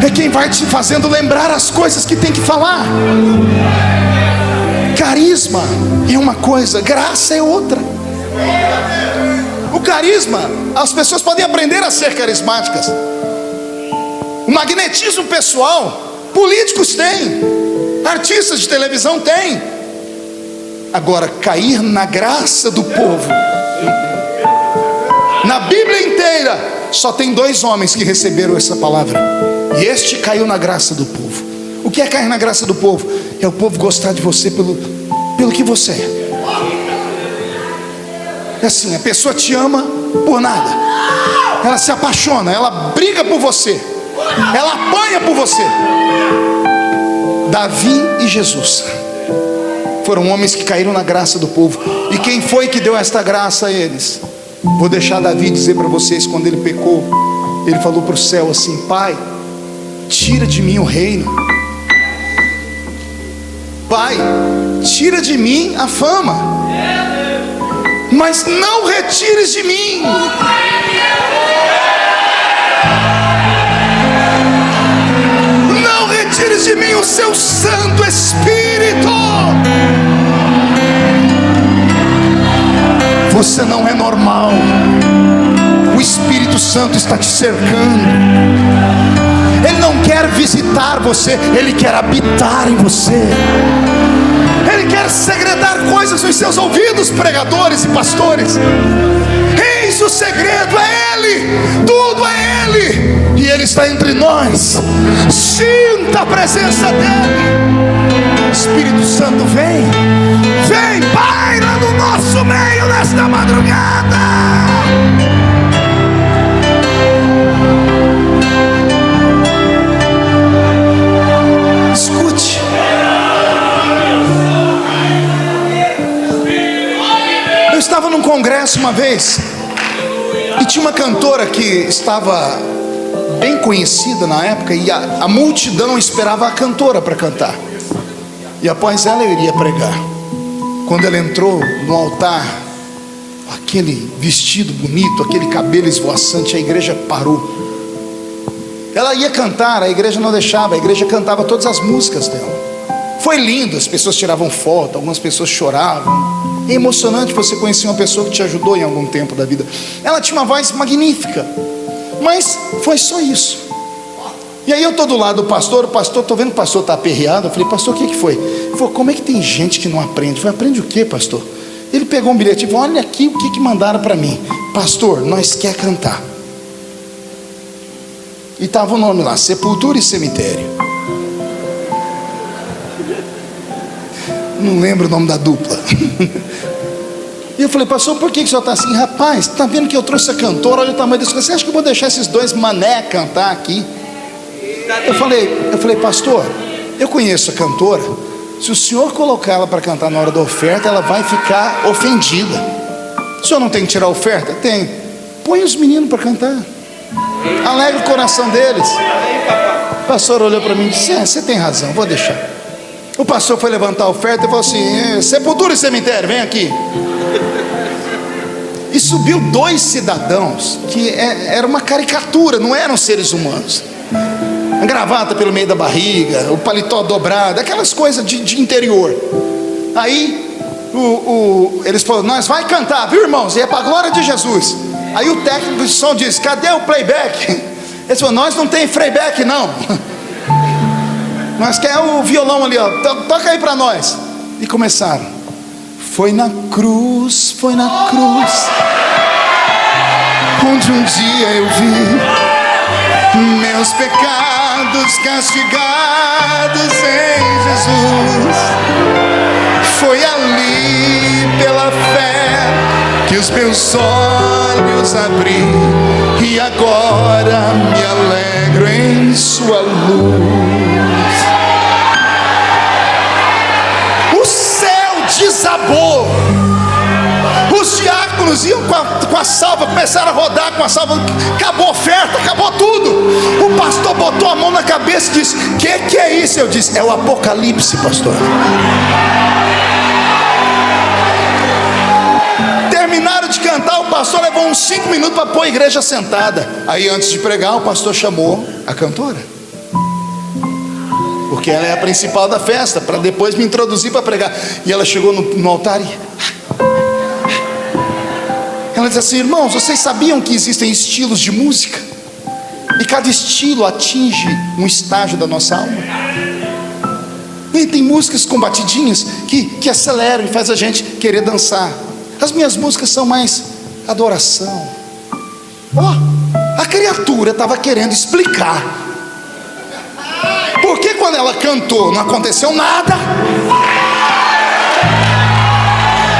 É quem vai te fazendo lembrar as coisas que tem que falar. Carisma é uma coisa, graça é outra. O carisma, as pessoas podem aprender a ser carismáticas. O magnetismo pessoal, políticos têm, artistas de televisão têm. Agora, cair na graça do povo. Na Bíblia inteira, só tem 2 homens que receberam essa palavra. E este caiu na graça do povo. O que é cair na graça do povo? É o povo gostar de você pelo que você é. É assim, a pessoa te ama por nada. Ela se apaixona, ela briga por você, ela apanha por você. Davi e Jesus foram homens que caíram na graça do povo. E quem foi que deu esta graça a eles? Vou deixar Davi dizer para vocês. Quando ele pecou, ele falou para o céu assim: Pai, tira de mim o reino. Pai, tira de mim a fama, mas não retires de mim de mim o seu Santo Espírito. Você não é normal. O Espírito Santo está te cercando. Ele não quer visitar você, ele quer habitar em você. Ele quer segredar coisas nos seus ouvidos, pregadores e pastores. Eis o segredo, é Ele, tudo é Ele. E Ele está entre nós. Sinta a presença dEle. Espírito Santo, vem, paira no nosso meio nesta madrugada. Escute. Eu estava num congresso uma vez e tinha uma cantora que estava bem conhecida na época, e a multidão esperava a cantora para cantar, e após ela eu iria pregar. Quando ela entrou no altar, aquele vestido bonito, aquele cabelo esvoaçante, a igreja parou. Ela ia cantar, a igreja não deixava, a igreja cantava todas as músicas dela. Foi lindo, as pessoas tiravam foto, algumas pessoas choravam. É emocionante você conhecer uma pessoa que te ajudou em algum tempo da vida. Ela tinha uma voz magnífica, mas foi só isso. E aí eu estou do lado do pastor, estou vendo que o pastor está aperreado. Eu falei: pastor, o que foi? Ele falou: como é que tem gente que não aprende? Eu falei: aprende o que, pastor? Ele pegou um bilhete e falou: olha aqui o que mandaram para mim. Pastor, nós quer cantar. E estava o nome lá: Sepultura e Cemitério. Não lembro o nome da dupla. E eu falei: pastor, por que o senhor está assim? Rapaz, está vendo que eu trouxe a cantora? Olha o tamanho desse. Você acha que eu vou deixar esses 2 mané cantar aqui? Eu falei: pastor, eu conheço a cantora. Se o senhor colocar ela para cantar na hora da oferta, ela vai ficar ofendida. O senhor não tem que tirar a oferta? Tem. Põe os meninos para cantar. Alegra o coração deles. O pastor olhou para mim e disse: você tem razão, vou deixar. O pastor foi levantar a oferta e falou assim: Sepultura e Cemitério, vem aqui. E subiu 2 cidadãos que era uma caricatura, não eram seres humanos. A gravata pelo meio da barriga, o paletó dobrado, aquelas coisas de interior. Aí eles falaram: nós vai cantar, viu, irmãos? E é para a glória de Jesus. Aí o técnico de som disse: cadê o playback? Eles falaram: nós não tem playback não. Nós queremos o violão ali, ó. Toca aí para nós. E começaram: foi na cruz, onde um dia eu vi meus pecados castigados em Jesus. Foi ali pela fé que os meus olhos abri, e agora me alegro em sua luz. O céu desabou. Os diáconos iam com a salva, começaram a rodar com a salva. Acabou a oferta, acabou tudo. O pastor botou a mão na cabeça e disse: que é isso? Eu disse: é o Apocalipse, pastor. Terminaram de cantar, o pastor levou uns 5 minutos para pôr a igreja sentada. Aí antes de pregar, o pastor chamou a cantora, porque ela é a principal da festa, para depois me introduzir para pregar. E ela chegou no altar e ela disse assim: irmãos, vocês sabiam que existem estilos de música? E cada estilo atinge um estágio da nossa alma. E tem músicas com batidinhas que aceleram e faz a gente querer dançar. As minhas músicas são mais adoração. A criatura estava querendo explicar porque quando ela cantou não aconteceu nada,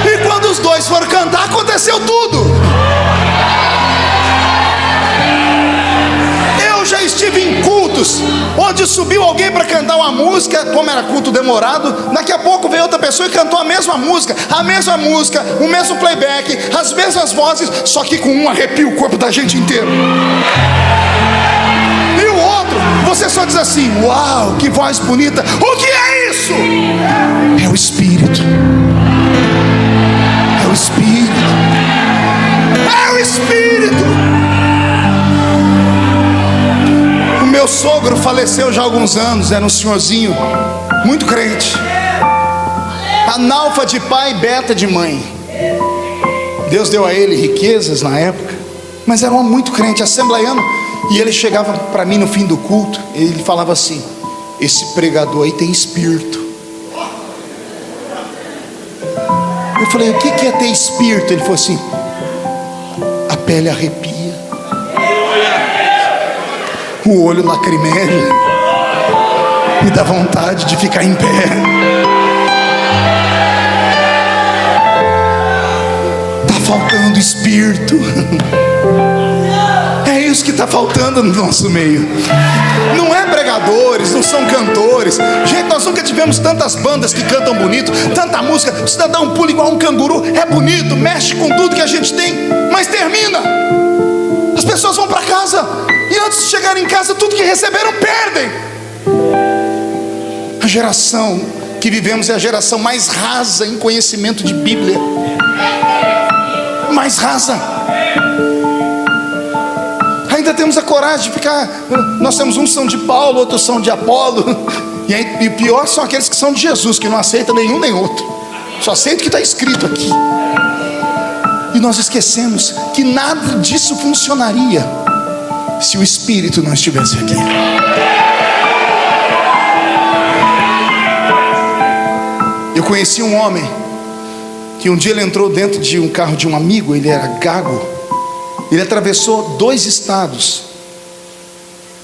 e quando os dois foram cantar aconteceu tudo. Eu já estive em cultos onde subiu alguém para cantar uma música, como era culto demorado, daqui a pouco veio outra pessoa e cantou a mesma música, o mesmo playback, as mesmas vozes, só que com um arrepia o corpo da gente inteiro. E o outro, você só diz assim: uau, que voz bonita. O que é isso? É o Espírito. É o Espírito. É o Espírito. O meu sogro faleceu já há alguns anos. Era um senhorzinho muito crente, analfa de pai, beta de mãe. Deus deu a ele riquezas na época, mas era um homem muito crente, assembleiano. E ele chegava para mim no fim do culto, ele falava assim: esse pregador aí tem espírito. Eu falei: o que é ter espírito? Ele falou assim: a pele arrepia, o olho lacrimeja, me dá vontade de ficar em pé. Tá faltando espírito. É isso que está faltando no nosso meio. Não é pregadores, não são cantores. Gente, nós nunca tivemos tantas bandas que cantam bonito, tanta música. O cidadão pula igual um canguru, é bonito, mexe com tudo que a gente tem, mas termina. As pessoas vão para casa e antes de chegar em casa, tudo que receberam perdem. A geração que vivemos é a geração mais rasa em conhecimento de Bíblia. Mais rasa. Ainda temos a coragem de ficar. Nós temos uns são de Paulo, outros são de Apolo. E o pior são aqueles que são de Jesus, que não aceitam nenhum nem outro, só aceita o que está escrito aqui. E nós esquecemos que nada disso funcionaria se o Espírito não estivesse aqui. Eu conheci um homem que um dia ele entrou dentro de um carro de um amigo. Ele era gago. Ele atravessou 2 estados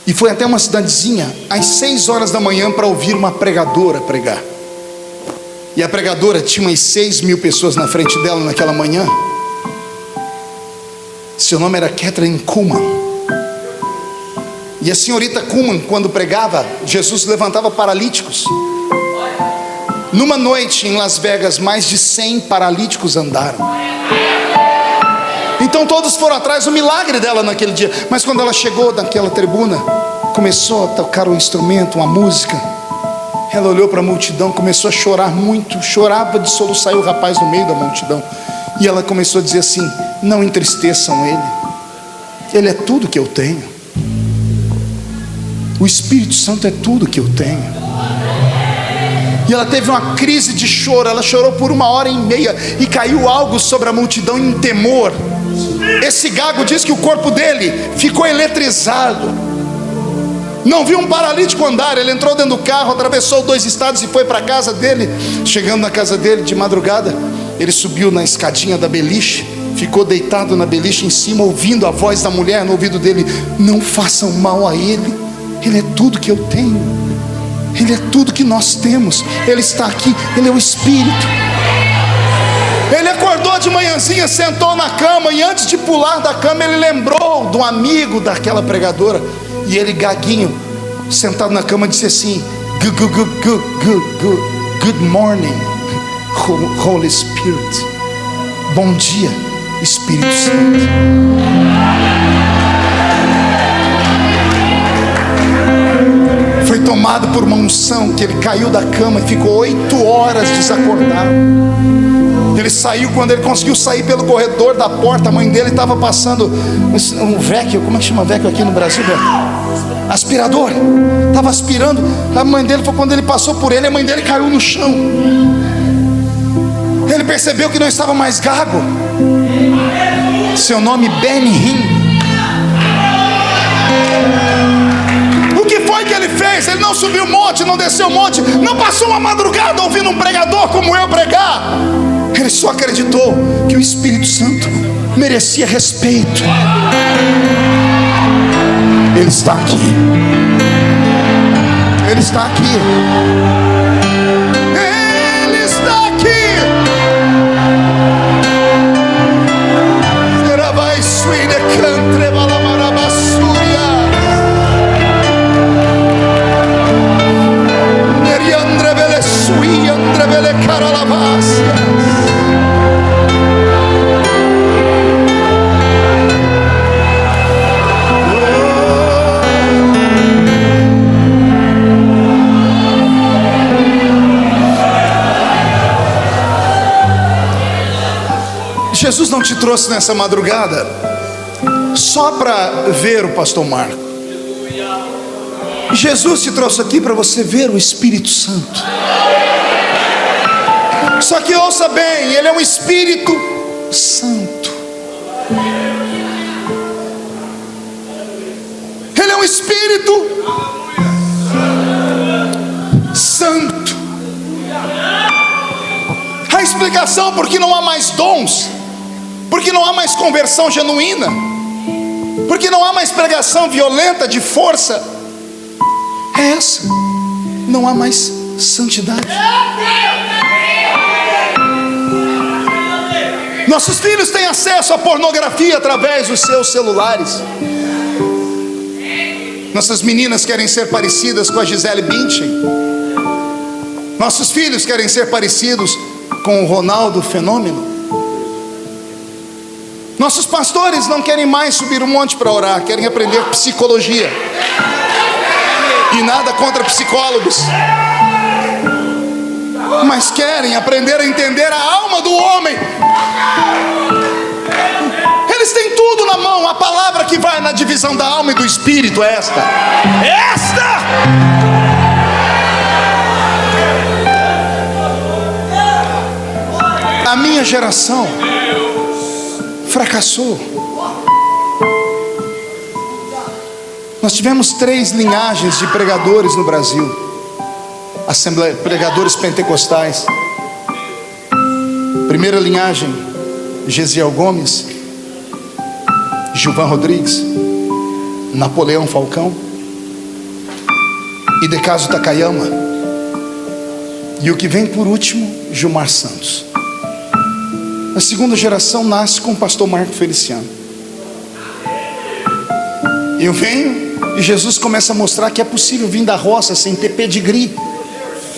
e foi até uma cidadezinha às 6 horas da manhã para ouvir uma pregadora pregar. E a pregadora tinha umas 6.000 pessoas na frente dela naquela manhã. Seu nome era Kathryn Kuhlman. E a senhorita Kuhlman, quando pregava, Jesus levantava paralíticos. Numa noite em Las Vegas, mais de 100 paralíticos andaram. Então todos foram atrás do milagre dela naquele dia. Mas quando ela chegou naquela tribuna, começou a tocar um instrumento, uma música. Ela olhou para a multidão, começou a chorar muito. Chorava de soluçar, e o rapaz no meio da multidão. E ela começou a dizer assim: não entristeçam ele. Ele é tudo que eu tenho. O Espírito Santo é tudo que eu tenho. E ela teve uma crise de choro. Ela chorou por 1h30 e caiu algo sobre a multidão em temor. Esse gago diz que o corpo dele ficou eletrizado. Não viu um paralítico andar. Ele entrou dentro do carro, atravessou 2 estados e foi para a casa dele. Chegando na casa dele de madrugada, ele subiu na escadinha da beliche ficou deitado na beliche em cima, ouvindo a voz da mulher no ouvido dele: não façam mal a ele, ele é tudo que eu tenho, ele é tudo que nós temos, ele está aqui, ele é o Espírito. Ele acordou de manhãzinha, sentou na cama, e antes de pular da cama ele lembrou de um amigo daquela pregadora, e ele, gaguinho, sentado na cama, disse assim: good morning, Holy Spirit. Bom dia, Espírito Santo. Foi tomado por uma unção que ele caiu da cama e ficou 8 horas desacordado. Ele saiu, quando ele conseguiu sair pelo corredor da porta, a mãe dele estava passando um vacuum. Como é que chama vacuum aqui no Brasil, velho? Aspirador. Estava aspirando. A mãe dele, foi quando ele passou por ele, a mãe dele caiu no chão. Ele percebeu que não estava mais gago. Seu nome, Benihim. O que foi que ele fez? Ele não subiu o monte, não desceu o monte, não passou uma madrugada ouvindo um pregador como eu pregar. Ele só acreditou que o Espírito Santo merecia respeito. Ele está aqui. Ele está aqui. Ele está aqui. Vai suíne cantre balamarabassúria. Neriandre bele sui andre bele caralabácia. Jesus não te trouxe nessa madrugada só para ver o pastor Marco. Jesus te trouxe aqui para você ver o Espírito Santo. Só que ouça bem, ele é um Espírito Santo. Ele é um Espírito Santo. A explicação por que não há mais dons, porque não há mais conversão genuína, porque não há mais pregação violenta de força, é essa: não há mais santidade. Nossos filhos têm acesso à pornografia através dos seus celulares. Nossas meninas querem ser parecidas com a Gisele Bündchen. Nossos filhos querem ser parecidos com o Ronaldo Fenômeno. Nossos pastores não querem mais subir um monte para orar, querem aprender psicologia. E nada contra psicólogos, mas querem aprender a entender a alma do homem. Eles têm tudo na mão. A palavra que vai na divisão da alma e do espírito é esta. A minha geração fracassou. Nós tivemos 3 linhagens de pregadores no Brasil. Pregadores pentecostais. Primeira linhagem, Gesiel Gomes, Gilvan Rodrigues, Napoleão Falcão e Decaso Takayama. E o que vem por último, Gilmar Santos. A segunda geração nasce com o pastor Marco Feliciano. Eu venho e Jesus começa a mostrar que é possível vir da roça sem ter pedigree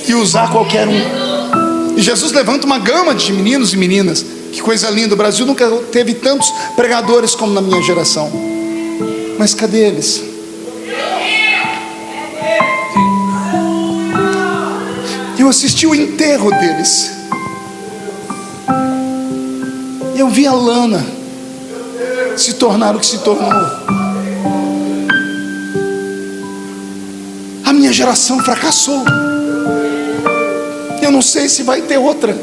e usar qualquer um. E Jesus levanta uma gama de meninos e meninas. Que coisa linda, o Brasil nunca teve tantos pregadores como na minha geração. Mas cadê eles? Eu assisti o enterro deles. Eu vi a Lana se tornar o que se tornou. A minha geração fracassou. Eu não sei se vai ter outra.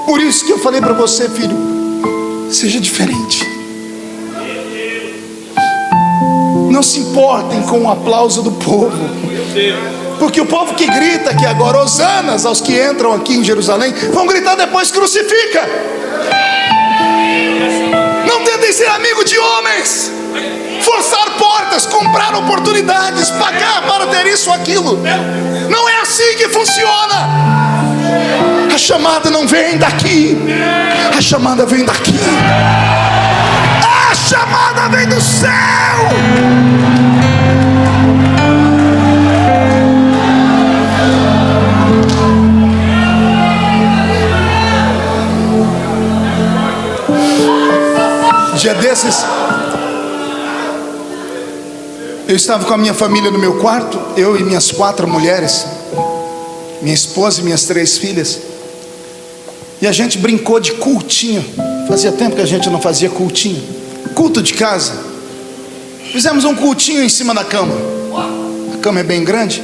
Por isso que eu falei para você, filho, seja diferente. Não se importem com o aplauso do povo, porque o povo que grita aqui agora, hosanas aos que entram aqui em Jerusalém, vão gritar depois: crucifica. Não tentem ser amigo de homens, forçar portas, comprar oportunidades, pagar para ter isso ou aquilo. Não é assim que funciona. A chamada não vem daqui, a chamada vem daqui. A chamada vem do céu. Dia desses, eu estava com a minha família no meu quarto, eu e minhas 4 mulheres, minha esposa e minhas 3 filhas, e a gente brincou de cultinho. Fazia tempo que a gente não fazia cultinho, culto de casa. Fizemos um cultinho em cima da cama. A cama é bem grande.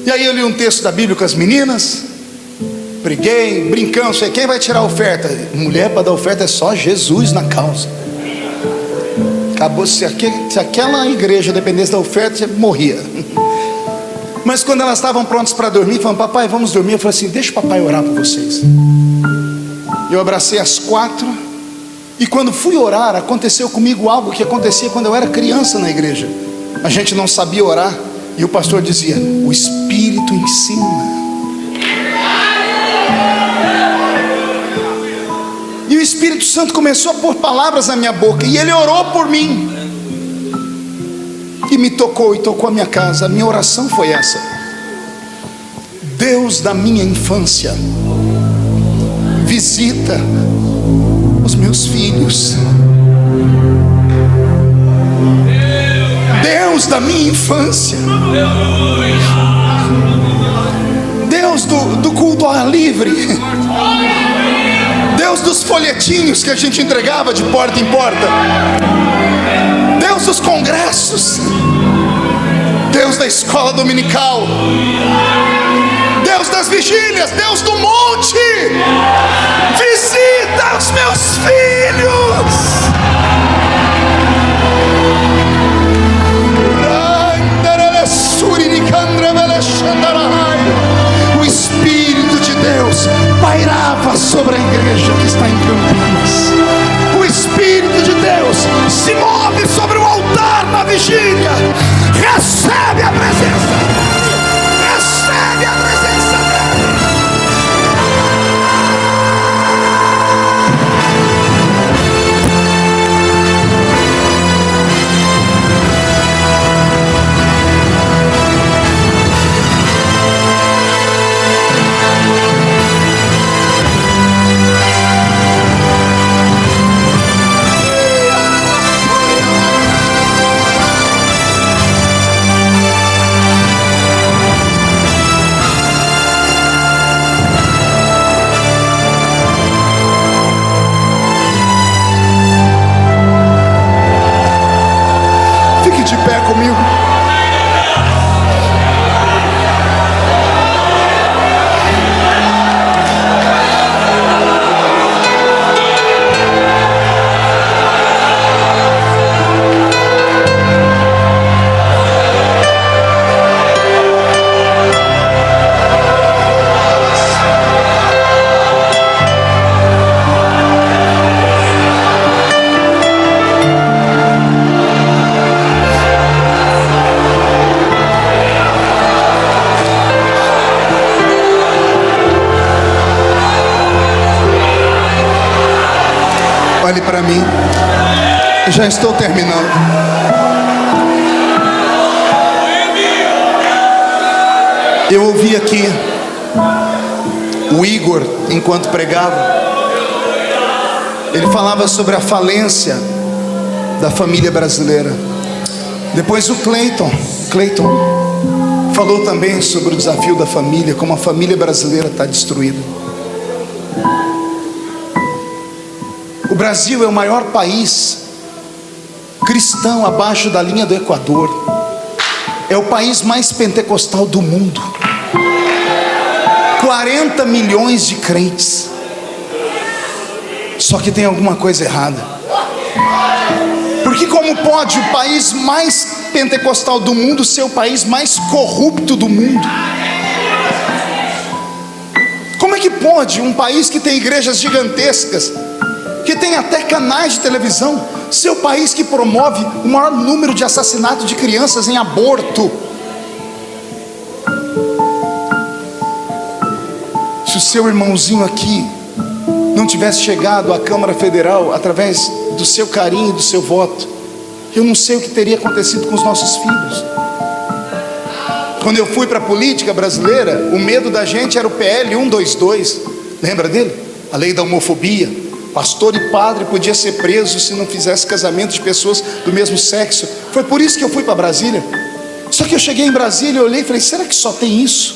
E aí eu li um texto da Bíblia com as meninas, preguei, brincamos, falei, quem vai tirar a oferta? Mulher para dar oferta é só Jesus na causa. Acabou, se aquela igreja dependesse da oferta, você morria. Mas quando elas estavam prontas para dormir, falaram, papai, vamos dormir. Eu falei assim, deixa o papai orar por vocês. Eu abracei as 4, e quando fui orar, aconteceu comigo algo que acontecia quando eu era criança na igreja. A gente não sabia orar, e o pastor dizia, o Espírito ensina. E o Espírito Santo começou a pôr palavras na minha boca, e ele orou por mim, e me tocou, e tocou a minha casa. A minha oração foi essa: Deus da minha infância, visita os meus filhos. Deus da minha infância, Deus do culto ao ar livre, Deus dos folhetinhos que a gente entregava de porta em porta, Deus dos congressos, Deus da escola dominical, Deus das vigílias, Deus do monte, visita os meus filhos. O Espírito de Deus pairava sobre a igreja que está em Campinas. O Espírito de Deus se move sobre o altar na vigília. Recebe a presença, recebe a presença dele. De pé comigo. Olhe para mim, já estou terminando. Eu ouvi aqui o Igor enquanto pregava. Ele falava sobre a falência da família brasileira. Depois o Cleiton falou também sobre o desafio da família, como a família brasileira está destruída. O Brasil é o maior país cristão abaixo da linha do Equador. É o país mais pentecostal do mundo. 40 milhões de crentes. Só que tem alguma coisa errada. Porque como pode o país mais pentecostal do mundo ser o país mais corrupto do mundo? Como é que pode um país que tem igrejas gigantescas, que tem até canais de televisão, ser o país que promove o maior número de assassinatos de crianças em aborto? Se o seu irmãozinho aqui não tivesse chegado à Câmara Federal através do seu carinho e do seu voto, eu não sei o que teria acontecido com os nossos filhos. Quando eu fui para a política brasileira, o medo da gente era o PL 122, lembra dele? A lei da homofobia. Pastor e padre podia ser preso se não fizesse casamento de pessoas do mesmo sexo. Foi por isso que eu fui para Brasília. Só que eu cheguei em Brasília, eu olhei e falei, será que só tem isso?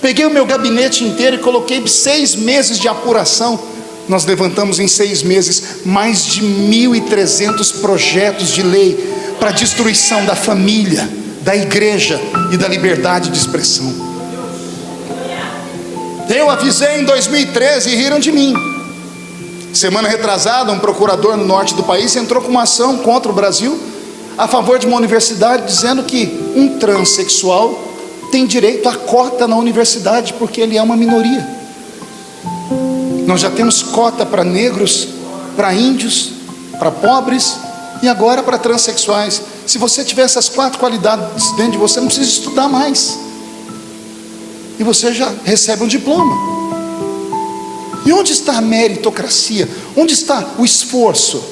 Peguei o meu gabinete inteiro e coloquei 6 meses de apuração. Nós levantamos em 6 meses mais de 1.300 projetos de lei para destruição da família, da igreja e da liberdade de expressão. Eu avisei em 2013 e riram de mim. Semana retrasada, um procurador no norte do país entrou com uma ação contra o Brasil a favor de uma universidade, dizendo que um transexual tem direito à cota na universidade porque ele é uma minoria. Nós já temos cota para negros, para índios, para pobres e agora para transexuais. Se você tiver essas 4 qualidades dentro de você, não precisa estudar mais, e você já recebe um diploma. E onde está a meritocracia? Onde está o esforço?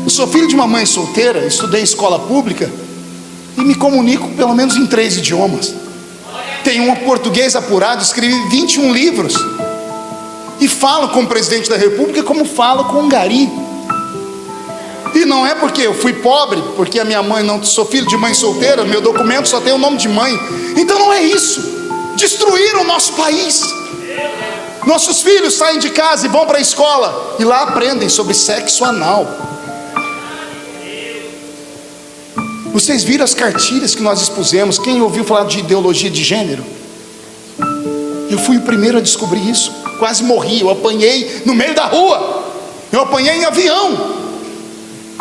Eu sou filho de uma mãe solteira, estudei em escola pública e me comunico pelo menos em 3 idiomas. Tenho um português apurado, escrevi 21 livros e falo com o presidente da república como falo com um gari. E não é porque eu fui pobre, porque a minha mãe não, sou filho de mãe solteira, meu documento só tem o nome de mãe. Então não é isso. Destruíram o nosso país. Nossos filhos saem de casa e vão para a escola e lá aprendem sobre sexo anal. Vocês viram as cartilhas que nós expusemos? Quem ouviu falar de ideologia de gênero? Eu fui o primeiro a descobrir isso. Quase morri, eu apanhei no meio da rua. Eu apanhei em avião.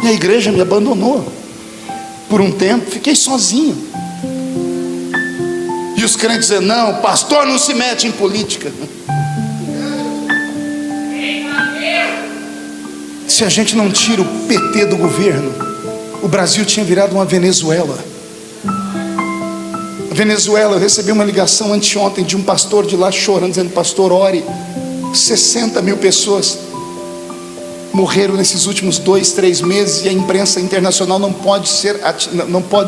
E a igreja me abandonou. Por um tempo, fiquei sozinho. E os crentes dizem, não, pastor não se mete em política. Se a gente não tira o PT do governo, o Brasil tinha virado uma Venezuela. A Venezuela, eu recebi uma ligação anteontem de um pastor de lá chorando, dizendo, pastor, ore. 60 mil pessoas morreram nesses últimos 2, 3 meses e a imprensa internacional não pode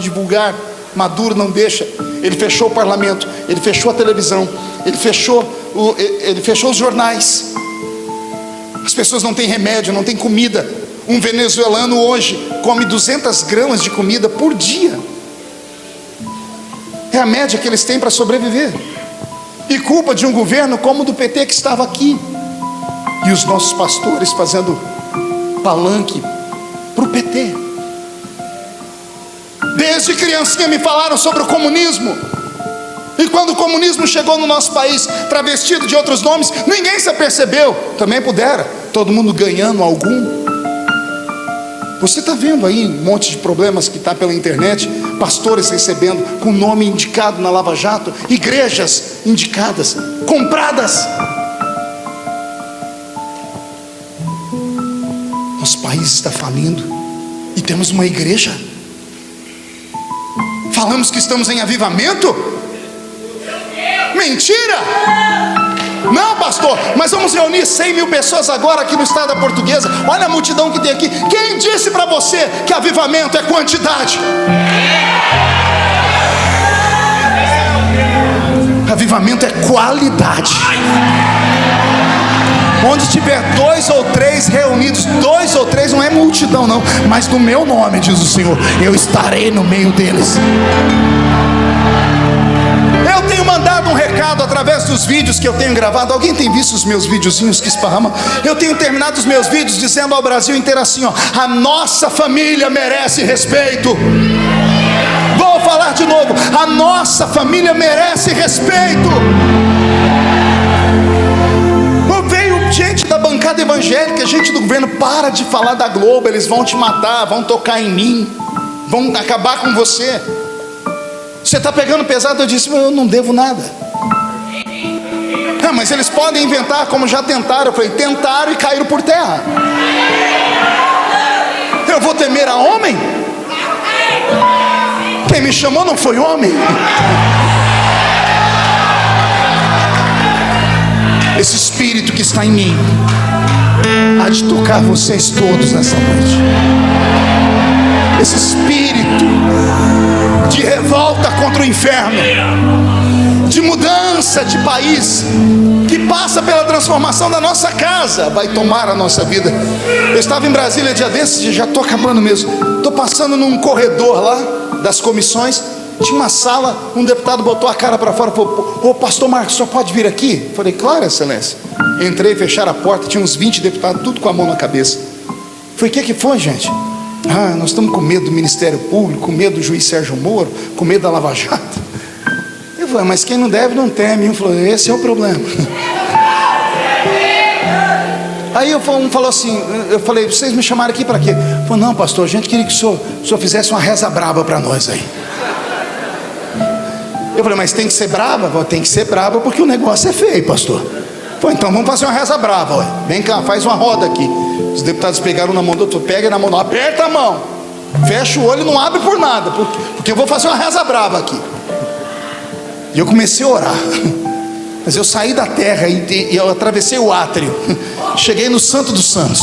divulgar. Maduro não deixa. Ele fechou o parlamento, ele fechou a televisão, ele fechou os jornais. As pessoas não têm remédio, não têm comida. Um venezuelano hoje come 200 gramas de comida por dia. É a média que eles têm para sobreviver. E culpa de um governo como o do PT que estava aqui. E os nossos pastores fazendo palanque para o PT. Desde criancinha me falaram sobre o comunismo. E quando o comunismo chegou no nosso país, travestido de outros nomes, ninguém se apercebeu. Também pudera, todo mundo ganhando algum. Você está vendo aí um monte de problemas que está pela internet, pastores recebendo com nome indicado na Lava Jato, igrejas indicadas, compradas. Nosso país está falindo e temos uma igreja. Falamos que estamos em avivamento? Mentira! Não, pastor, mas vamos reunir 100 mil pessoas agora aqui no estado da Portuguesa. Olha a multidão que tem aqui. Quem disse para você que avivamento é quantidade? Avivamento é qualidade. Onde tiver 2 ou 3 reunidos, 2 ou 3 não é multidão não, mas no meu nome, diz o Senhor, eu estarei no meio deles. Eu tenho mandado um recado através dos vídeos que eu tenho gravado. Alguém tem visto os meus videozinhos que esparramam? Eu tenho terminado os meus vídeos dizendo ao Brasil inteiro assim, ó, a nossa família merece respeito. Vou falar de novo, a nossa família merece respeito. Veio gente da bancada evangélica, gente do governo, para de falar da Globo, eles vão te matar, vão tocar em mim, vão acabar com você. Você está pegando pesado? Eu disse, eu não devo nada. mas eles podem inventar como já tentaram. Eu falei, tentaram e caíram por terra. Eu vou temer a homem? Quem me chamou não foi homem. Esse Espírito que está em mim há de tocar vocês todos nessa noite. Esse Espírito de revolta contra o inferno, de mudança de país, que passa pela transformação da nossa casa, vai tomar a nossa vida. Eu estava em Brasília dia desses, já estou acabando mesmo. Estou passando num corredor lá das comissões. Tinha uma sala, um deputado botou a cara para fora e falou: ô pastor Marcos, só pode vir aqui? Falei, claro, excelência. Entrei, fecharam a porta, tinha uns 20 deputados, tudo com a mão na cabeça. Falei, o que foi, gente? Ah, nós estamos com medo do Ministério Público, com medo do juiz Sérgio Moro, com medo da Lava Jato. Eu falei, mas quem não deve não teme. Um falou, esse é o problema. Aí um falou assim, eu falei, vocês me chamaram aqui para quê? Ele falou, não pastor, a gente queria que o senhor fizesse uma reza braba para nós aí. Eu falei, mas tem que ser braba? Falei, tem que ser braba porque o negócio é feio, pastor. Falei, então vamos fazer uma reza brava, ué. Vem cá, faz uma roda aqui. Os deputados pegaram na mão do outro, pega na mão, não, aperta a mão, fecha o olho e não abre por nada, porque eu vou fazer uma reza brava aqui. E eu comecei a orar. Mas eu saí da terra e eu atravessei o átrio. Cheguei no Santo dos Santos.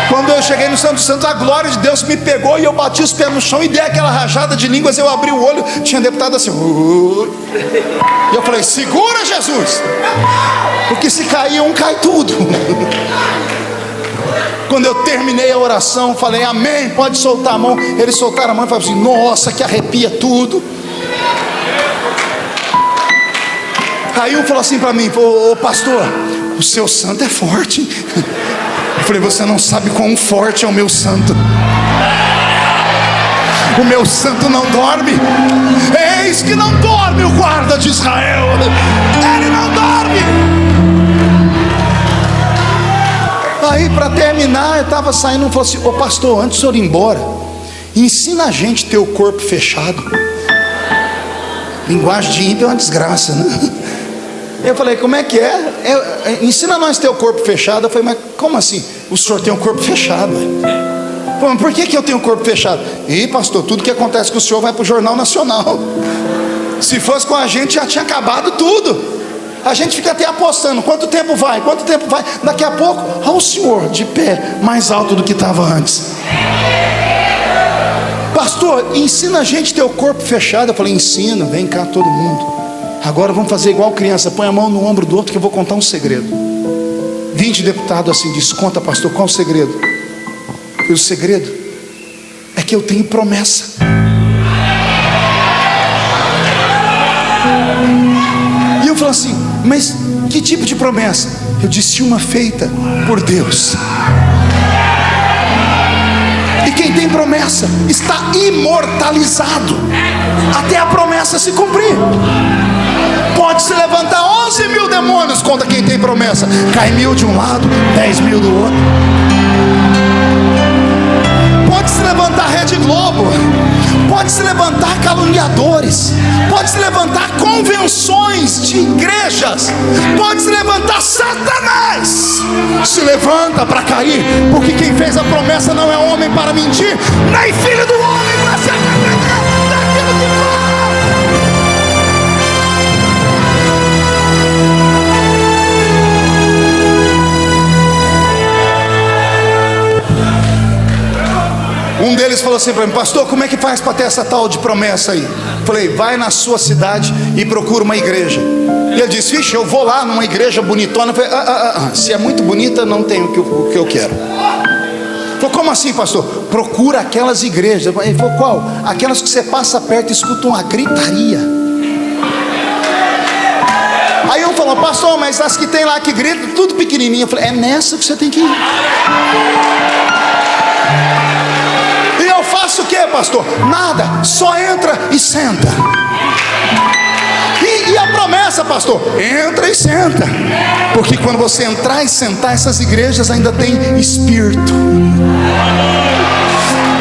Quando eu cheguei no Santo dos Santos, a glória de Deus me pegou e eu bati os pés no chão e dei aquela rajada de línguas. Eu abri o olho, tinha deputado assim. E eu falei, segura Jesus, porque se cair um, cai tudo. Quando eu terminei a oração, falei, amém, pode soltar a mão. Eles soltaram a mão e falaram assim, nossa, que arrepia tudo. Aí um falou assim para mim, ô pastor, o seu santo é forte. Eu falei, você não sabe quão forte é o meu santo. O meu santo não dorme. Eis que não dorme o guarda de Israel. Ele não dorme. Aí para terminar, eu estava saindo, um falou assim, ô pastor, antes do senhor ir embora, ensina a gente a ter o corpo fechado. Linguagem de ímpio é uma desgraça, né? Eu falei, como é que é? Ensina nós a ter o corpo fechado. Eu falei, mas como assim? O senhor tem o corpo fechado? Falei, mas por que eu tenho o corpo fechado? Ih, pastor, tudo que acontece com o senhor vai para o Jornal Nacional. Se fosse com a gente já tinha acabado tudo. A gente fica até apostando, quanto tempo vai? Daqui a pouco, olha o senhor de pé, mais alto do que estava antes. Pastor, ensina a gente a ter o corpo fechado. Eu falei, ensina, vem cá todo mundo. Agora vamos fazer igual criança, põe a mão no ombro do outro que eu vou contar um segredo. 20 deputados assim diz, conta pastor, qual o segredo? E o segredo é que eu tenho promessa. E eu falo assim, mas que tipo de promessa? Eu disse, uma feita por Deus. E quem tem promessa está imortalizado até a promessa se cumprir. Pode se levantar 11 mil demônios contra quem tem promessa. Cai 1000 de um lado, 10.000 do outro. Pode se levantar Rede Globo. Pode se levantar caluniadores. Pode se levantar convenções de igrejas. Pode se levantar Satanás. Se levanta para cair, porque quem fez a promessa não é homem para mentir, nem filho do homem para se arrepender daquilo que faz. Um deles falou assim para mim, pastor, como é que faz para ter essa tal de promessa aí? Falei, vai na sua cidade e procura uma igreja. E ele disse, vixe, eu vou lá numa igreja bonitona. Eu falei, se é muito bonita, não tem o que eu quero. Falei, como assim, pastor? Procura aquelas igrejas. Ele falou, qual? Aquelas que você passa perto e escuta uma gritaria. Aí eu falou, pastor, mas as que tem lá que gritam, tudo pequenininho. Eu falei, é nessa que você tem que ir. Faço o que, pastor? Nada, só entra e senta. E a promessa, pastor? Entra e senta. Porque quando você entrar e sentar, essas igrejas ainda têm espírito.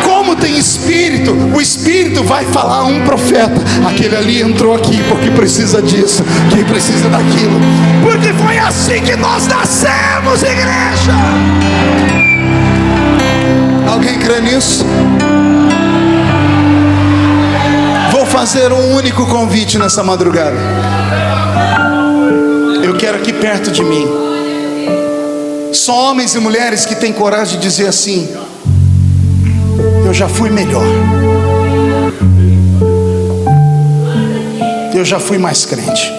Como tem espírito, o espírito vai falar a um profeta: aquele ali entrou aqui porque precisa disso, que precisa daquilo, porque foi assim que nós nascemos, igreja. Alguém crê nisso? Vou fazer um único convite nessa madrugada. Eu quero aqui perto de mim só homens e mulheres que têm coragem de dizer assim: eu já fui melhor, eu já fui mais crente,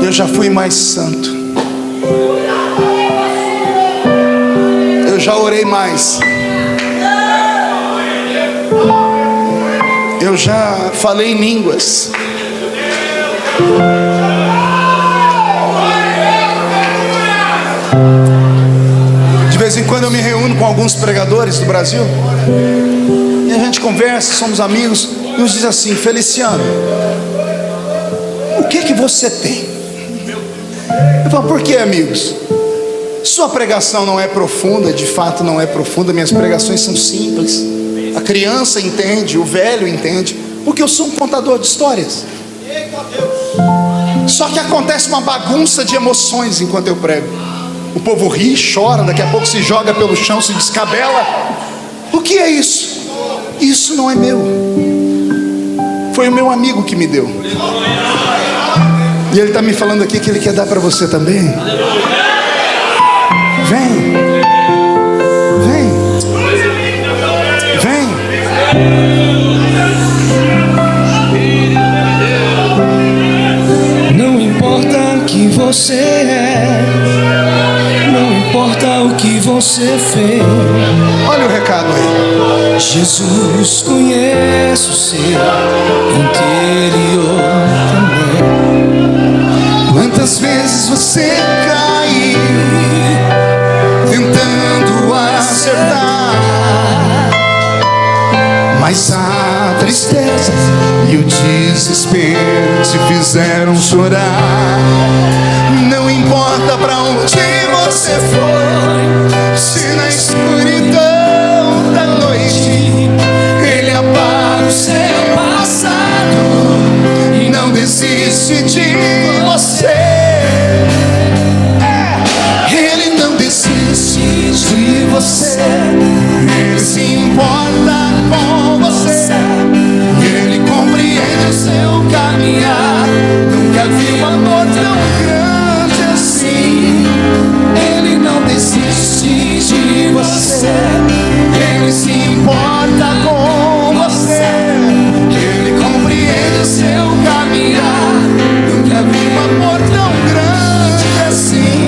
eu já fui mais santo, eu já orei mais, eu já falei em línguas. De vez em quando eu me reúno com alguns pregadores do Brasil e a gente conversa, somos amigos, e uns dizem assim: Feliciano, o que você tem? Eu falo: por que, amigos? Sua pregação não é profunda, de fato não é profunda, minhas pregações são simples, a criança entende, o velho entende, porque eu sou um contador de histórias. Só que acontece uma bagunça de emoções enquanto eu prego. O povo ri, chora, daqui a pouco se joga pelo chão, se descabela. O que é isso? Isso não é meu, foi o meu amigo que me deu. E ele está me falando aqui que ele quer dar para você também. Vem, vem, vem. Não importa o que você é, não importa o que você fez. Olha o recado aí. Jesus conhece o seu interior também. Quantas vezes você caiu tentando acertar, mas a tristeza e o desespero te fizeram chorar. Não importa pra onde você foi, se na escuridão da noite Ele apaga o seu passado e não desiste de você. Ele não desiste de você, Ele se importa com você, Ele compreende o seu caminhar. Nunca vi um amor tão grande assim. Ele não desiste de você, Ele se importa com você, Ele compreende o seu caminhar. Nunca vi um amor tão grande assim.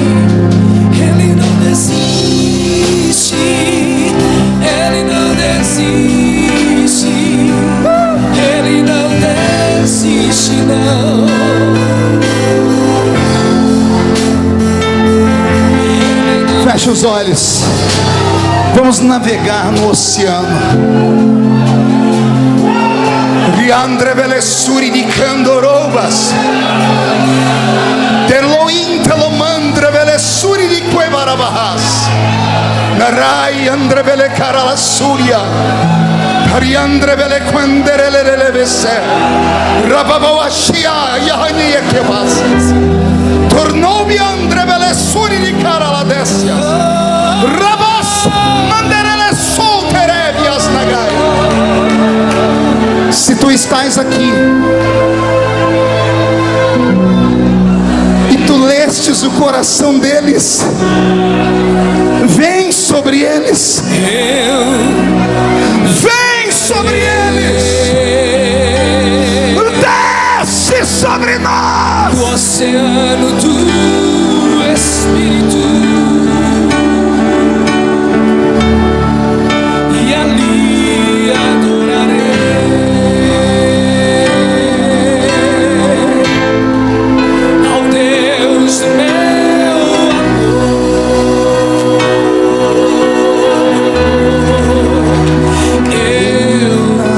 Ele não desiste, Ele não desiste, Ele não desiste, não. Feche os olhos. Vamos navegar no oceano. Riandre velessuri di candorobas, terloin telomandre velessuri di quevarabahas, narai andre vele caralasuria, ariandre vele quenderele vese, rababawashia yahania kebas, tornobi andre velessuri di caraladesias, rabas manderele solterevias nagai. Se tu estás aqui e tu lestes o coração deles, vem sobre eles, vem sobre eles, desce sobre nós. O oceano do Espírito, e ali adorarei ao Deus meu amor. Eu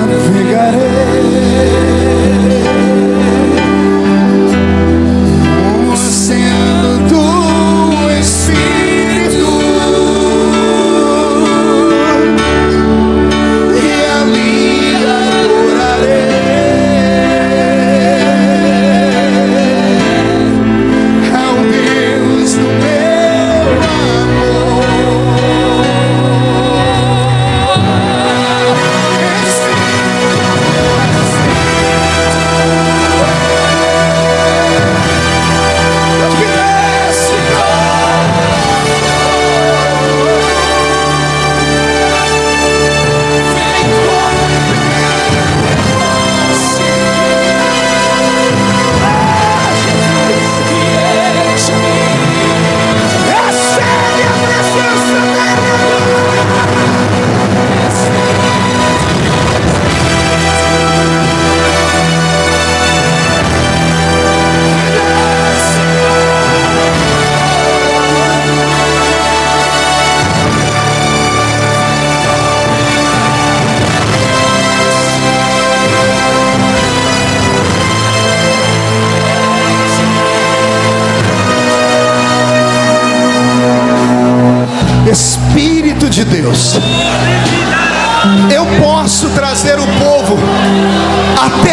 Navegarei o oceano do Espírito.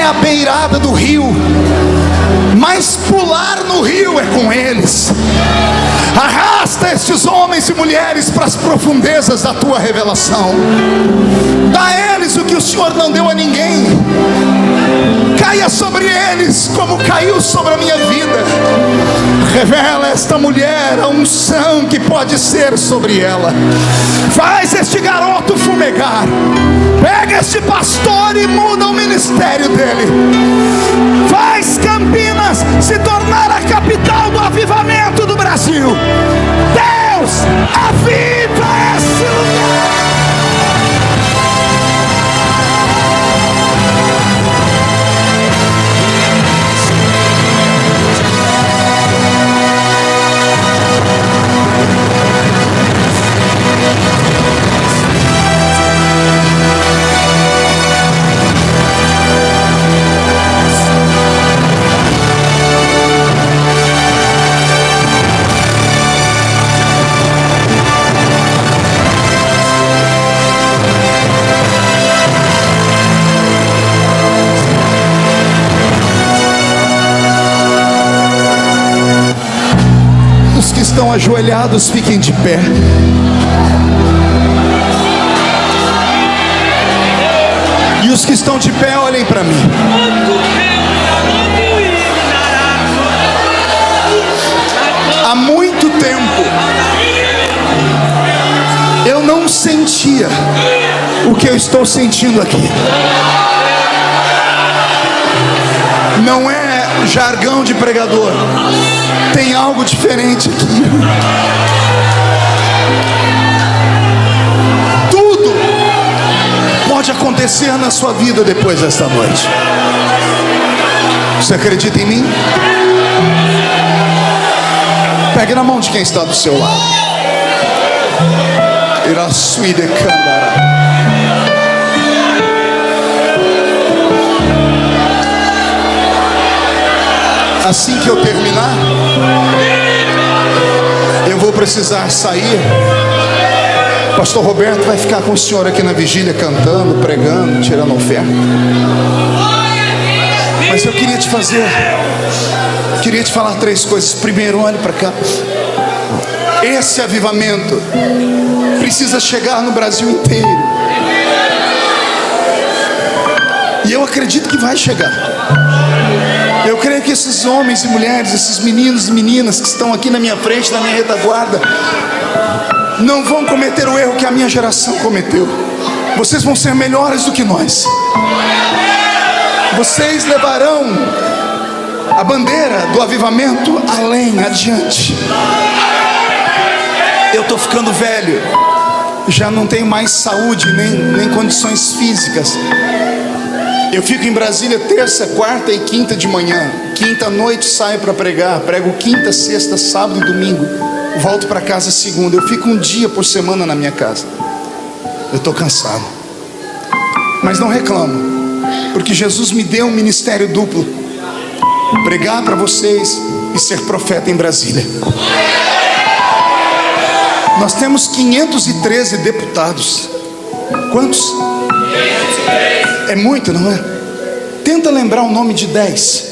à beirada do rio, mas pular no rio é com eles. Arrasta estes homens e mulheres para as profundezas da tua revelação. Dá a eles o que o Senhor não deu a ninguém. Caia sobre eles como caiu sobre a minha vida. Revela esta mulher a unção que pode ser sobre ela. Faz este garoto fumegar. Pega este pastor e muda o ministério dele. Faz Campinas se tornar a capital do avivamento do Brasil. Deus, aviva esse lugar. Estão ajoelhados, fiquem de pé. E os que estão de pé, olhem para mim. Há muito tempo eu não sentia o que eu estou sentindo aqui. Não é jargão de pregador. Tem algo diferente aqui. Tudo pode acontecer na sua vida depois desta noite. Você acredita em mim? Pegue na mão de quem está do seu lado. Irasuide Kandara. Assim que eu terminar, eu vou precisar sair. Pastor Roberto vai ficar com o senhor aqui na vigília, cantando, pregando, tirando oferta. Mas eu queria te falar 3 coisas. Primeiro, olhe para cá. Esse avivamento precisa chegar no Brasil inteiro. E eu acredito que vai chegar. Eu creio que esses homens e mulheres, esses meninos e meninas que estão aqui na minha frente, na minha retaguarda, não vão cometer o erro que a minha geração cometeu. Vocês vão ser melhores do que nós. Vocês levarão a bandeira do avivamento além, adiante. Eu estou ficando velho, já não tenho mais saúde, nem condições físicas. Eu fico em Brasília terça, quarta e quinta de manhã. Quinta à noite saio para pregar. Prego quinta, sexta, sábado e domingo. Volto para casa segunda. Eu fico um dia por semana na minha casa. Eu estou cansado. Mas não reclamo, porque Jesus me deu um ministério duplo: pregar para vocês e ser profeta em Brasília. Nós temos 513 deputados. Quantos? É muito, não é? Tenta lembrar o nome de 10.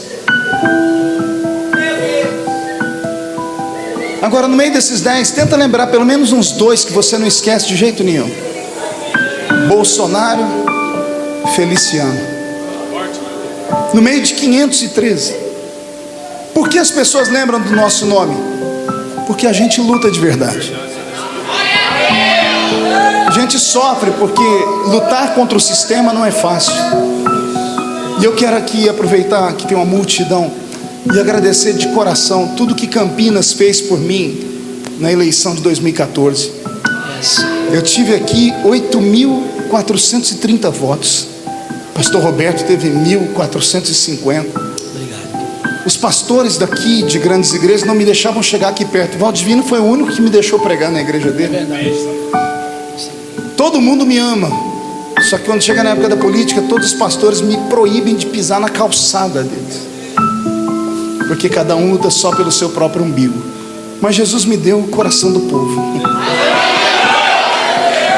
Agora, no meio desses 10, tenta lembrar pelo menos uns 2 que você não esquece de jeito nenhum: Bolsonaro, Feliciano. No meio de 513. Por que as pessoas lembram do nosso nome? Porque a gente luta de verdade. A gente sofre porque lutar contra o sistema não é fácil. E eu quero aqui aproveitar que tem uma multidão e agradecer de coração tudo que Campinas fez por mim na eleição de 2014. Eu tive aqui 8.430 votos. Pastor Roberto teve 1.450. Os pastores daqui de grandes igrejas não me deixavam chegar aqui perto. Valdivino foi o único que me deixou pregar na igreja dele. Todo mundo me ama. Só que quando chega na época da política, todos os pastores me proíbem de pisar na calçada deles, porque cada um luta só pelo seu próprio umbigo. Mas Jesus me deu o coração do povo.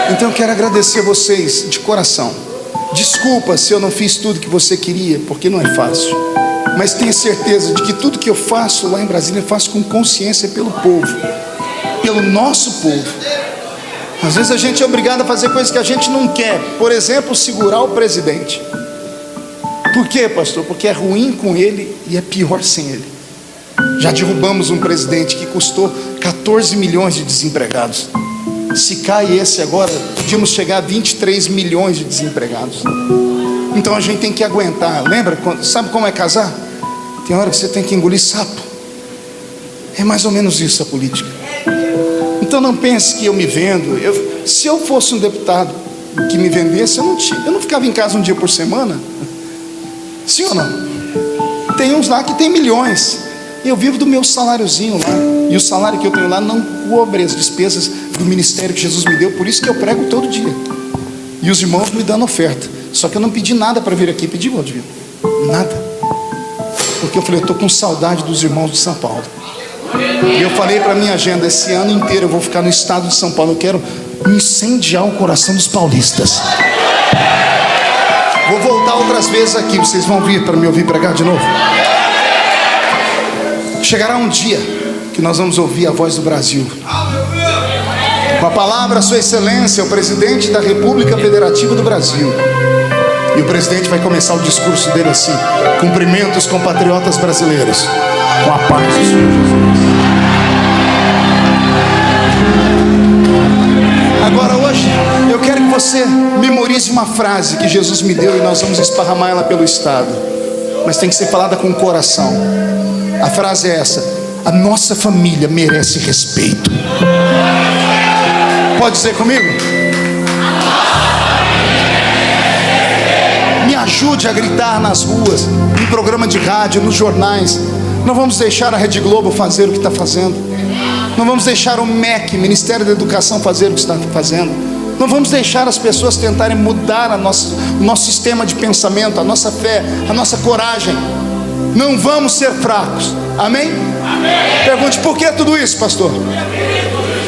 Então eu quero agradecer a vocês de coração. Desculpa se eu não fiz tudo que você queria, porque não é fácil. Mas tenha certeza de que tudo que eu faço lá em Brasília, eu faço com consciência pelo povo, pelo nosso povo. Às vezes a gente é obrigado a fazer coisas que a gente não quer. Por exemplo, segurar o presidente. Por quê, pastor? Porque é ruim com ele e é pior sem ele. Já derrubamos um presidente que custou 14 milhões de desempregados. Se cai esse agora, podíamos chegar a 23 milhões de desempregados. Então a gente tem que aguentar. Lembra? Sabe como é casar? Tem hora que você tem que engolir sapo. É mais ou menos isso a política. Então não pense que eu me vendo. Se eu fosse um deputado que me vendesse, eu não ficava em casa um dia por semana. Sim ou não? Tem uns lá que tem milhões. Eu vivo do meu saláriozinho lá. E o salário que eu tenho lá não cobre as despesas do ministério que Jesus me deu. Por isso que eu prego todo dia. E os irmãos me dando oferta. Só que eu não pedi nada para vir aqui. Pedi, Valdir? Nada. Porque eu falei, eu estou com saudade dos irmãos de São Paulo. E eu falei para a minha agenda, esse ano inteiro eu vou ficar no estado de São Paulo. Eu quero incendiar o coração dos paulistas. Vou voltar outras vezes aqui. Vocês vão vir para me ouvir pregar de novo. Chegará um dia que nós vamos ouvir a voz do Brasil. Com a palavra, Sua Excelência, o presidente da República Federativa do Brasil. E o presidente vai começar o discurso dele assim: cumprimento os compatriotas brasileiros, com a paz do Senhor Jesus. Agora hoje, eu quero que você memorize uma frase que Jesus me deu e nós vamos esparramar ela pelo estado. Mas tem que ser falada com o coração. A frase é essa: a nossa família merece respeito. Pode dizer comigo? Me ajude a gritar nas ruas, em programa de rádio, nos jornais. Não vamos deixar a Rede Globo fazer o que está fazendo. Não vamos deixar o MEC, Ministério da Educação, fazer o que está fazendo. Não vamos deixar as pessoas tentarem mudar o nosso sistema de pensamento, a nossa fé, a nossa coragem. Não vamos ser fracos. Amém? Amém. Pergunte, por que tudo isso, pastor?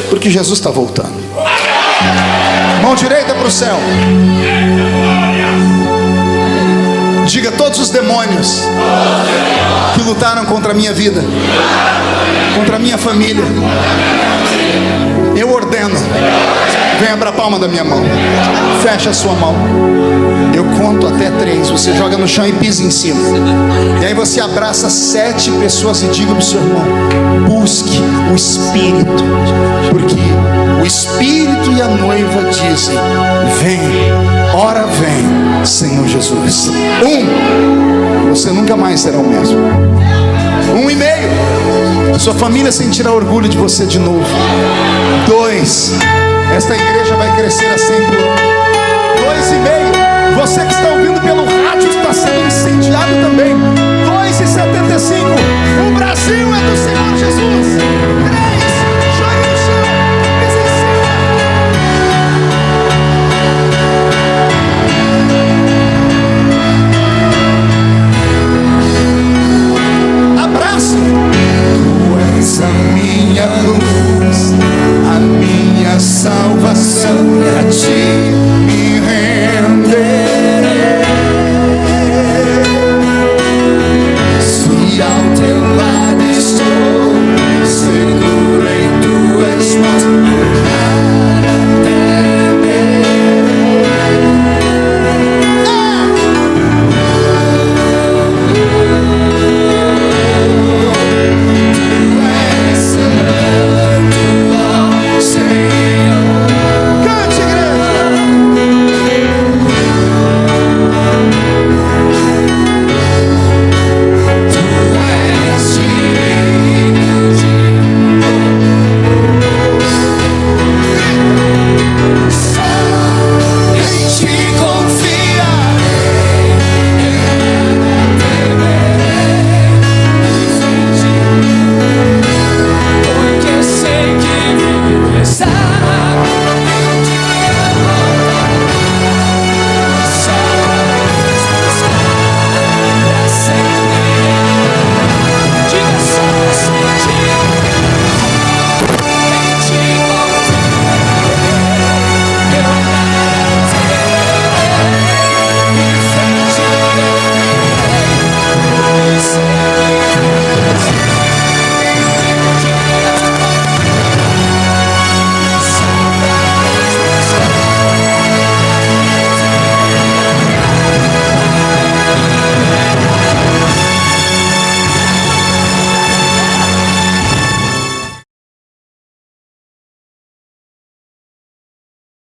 Porque Jesus está voltando. Mão direita para o céu. Diga: todos os demônios que lutaram contra a minha vida, contra a minha família, eu ordeno, venha para a palma da minha mão. Fecha a sua mão. Eu conto até 3. Você joga no chão e pisa em cima. E aí você abraça 7 pessoas e diga para o seu irmão: busque o Espírito, porque o Espírito e a noiva dizem: vem, ora vem, Senhor Jesus. 1, você nunca mais será o mesmo. 1,5, sua família sentirá orgulho de você de novo. 2, esta igreja vai crescer a 100 por 2,5, você que está ouvindo pelo rádio está sendo incendiado também. 2,75.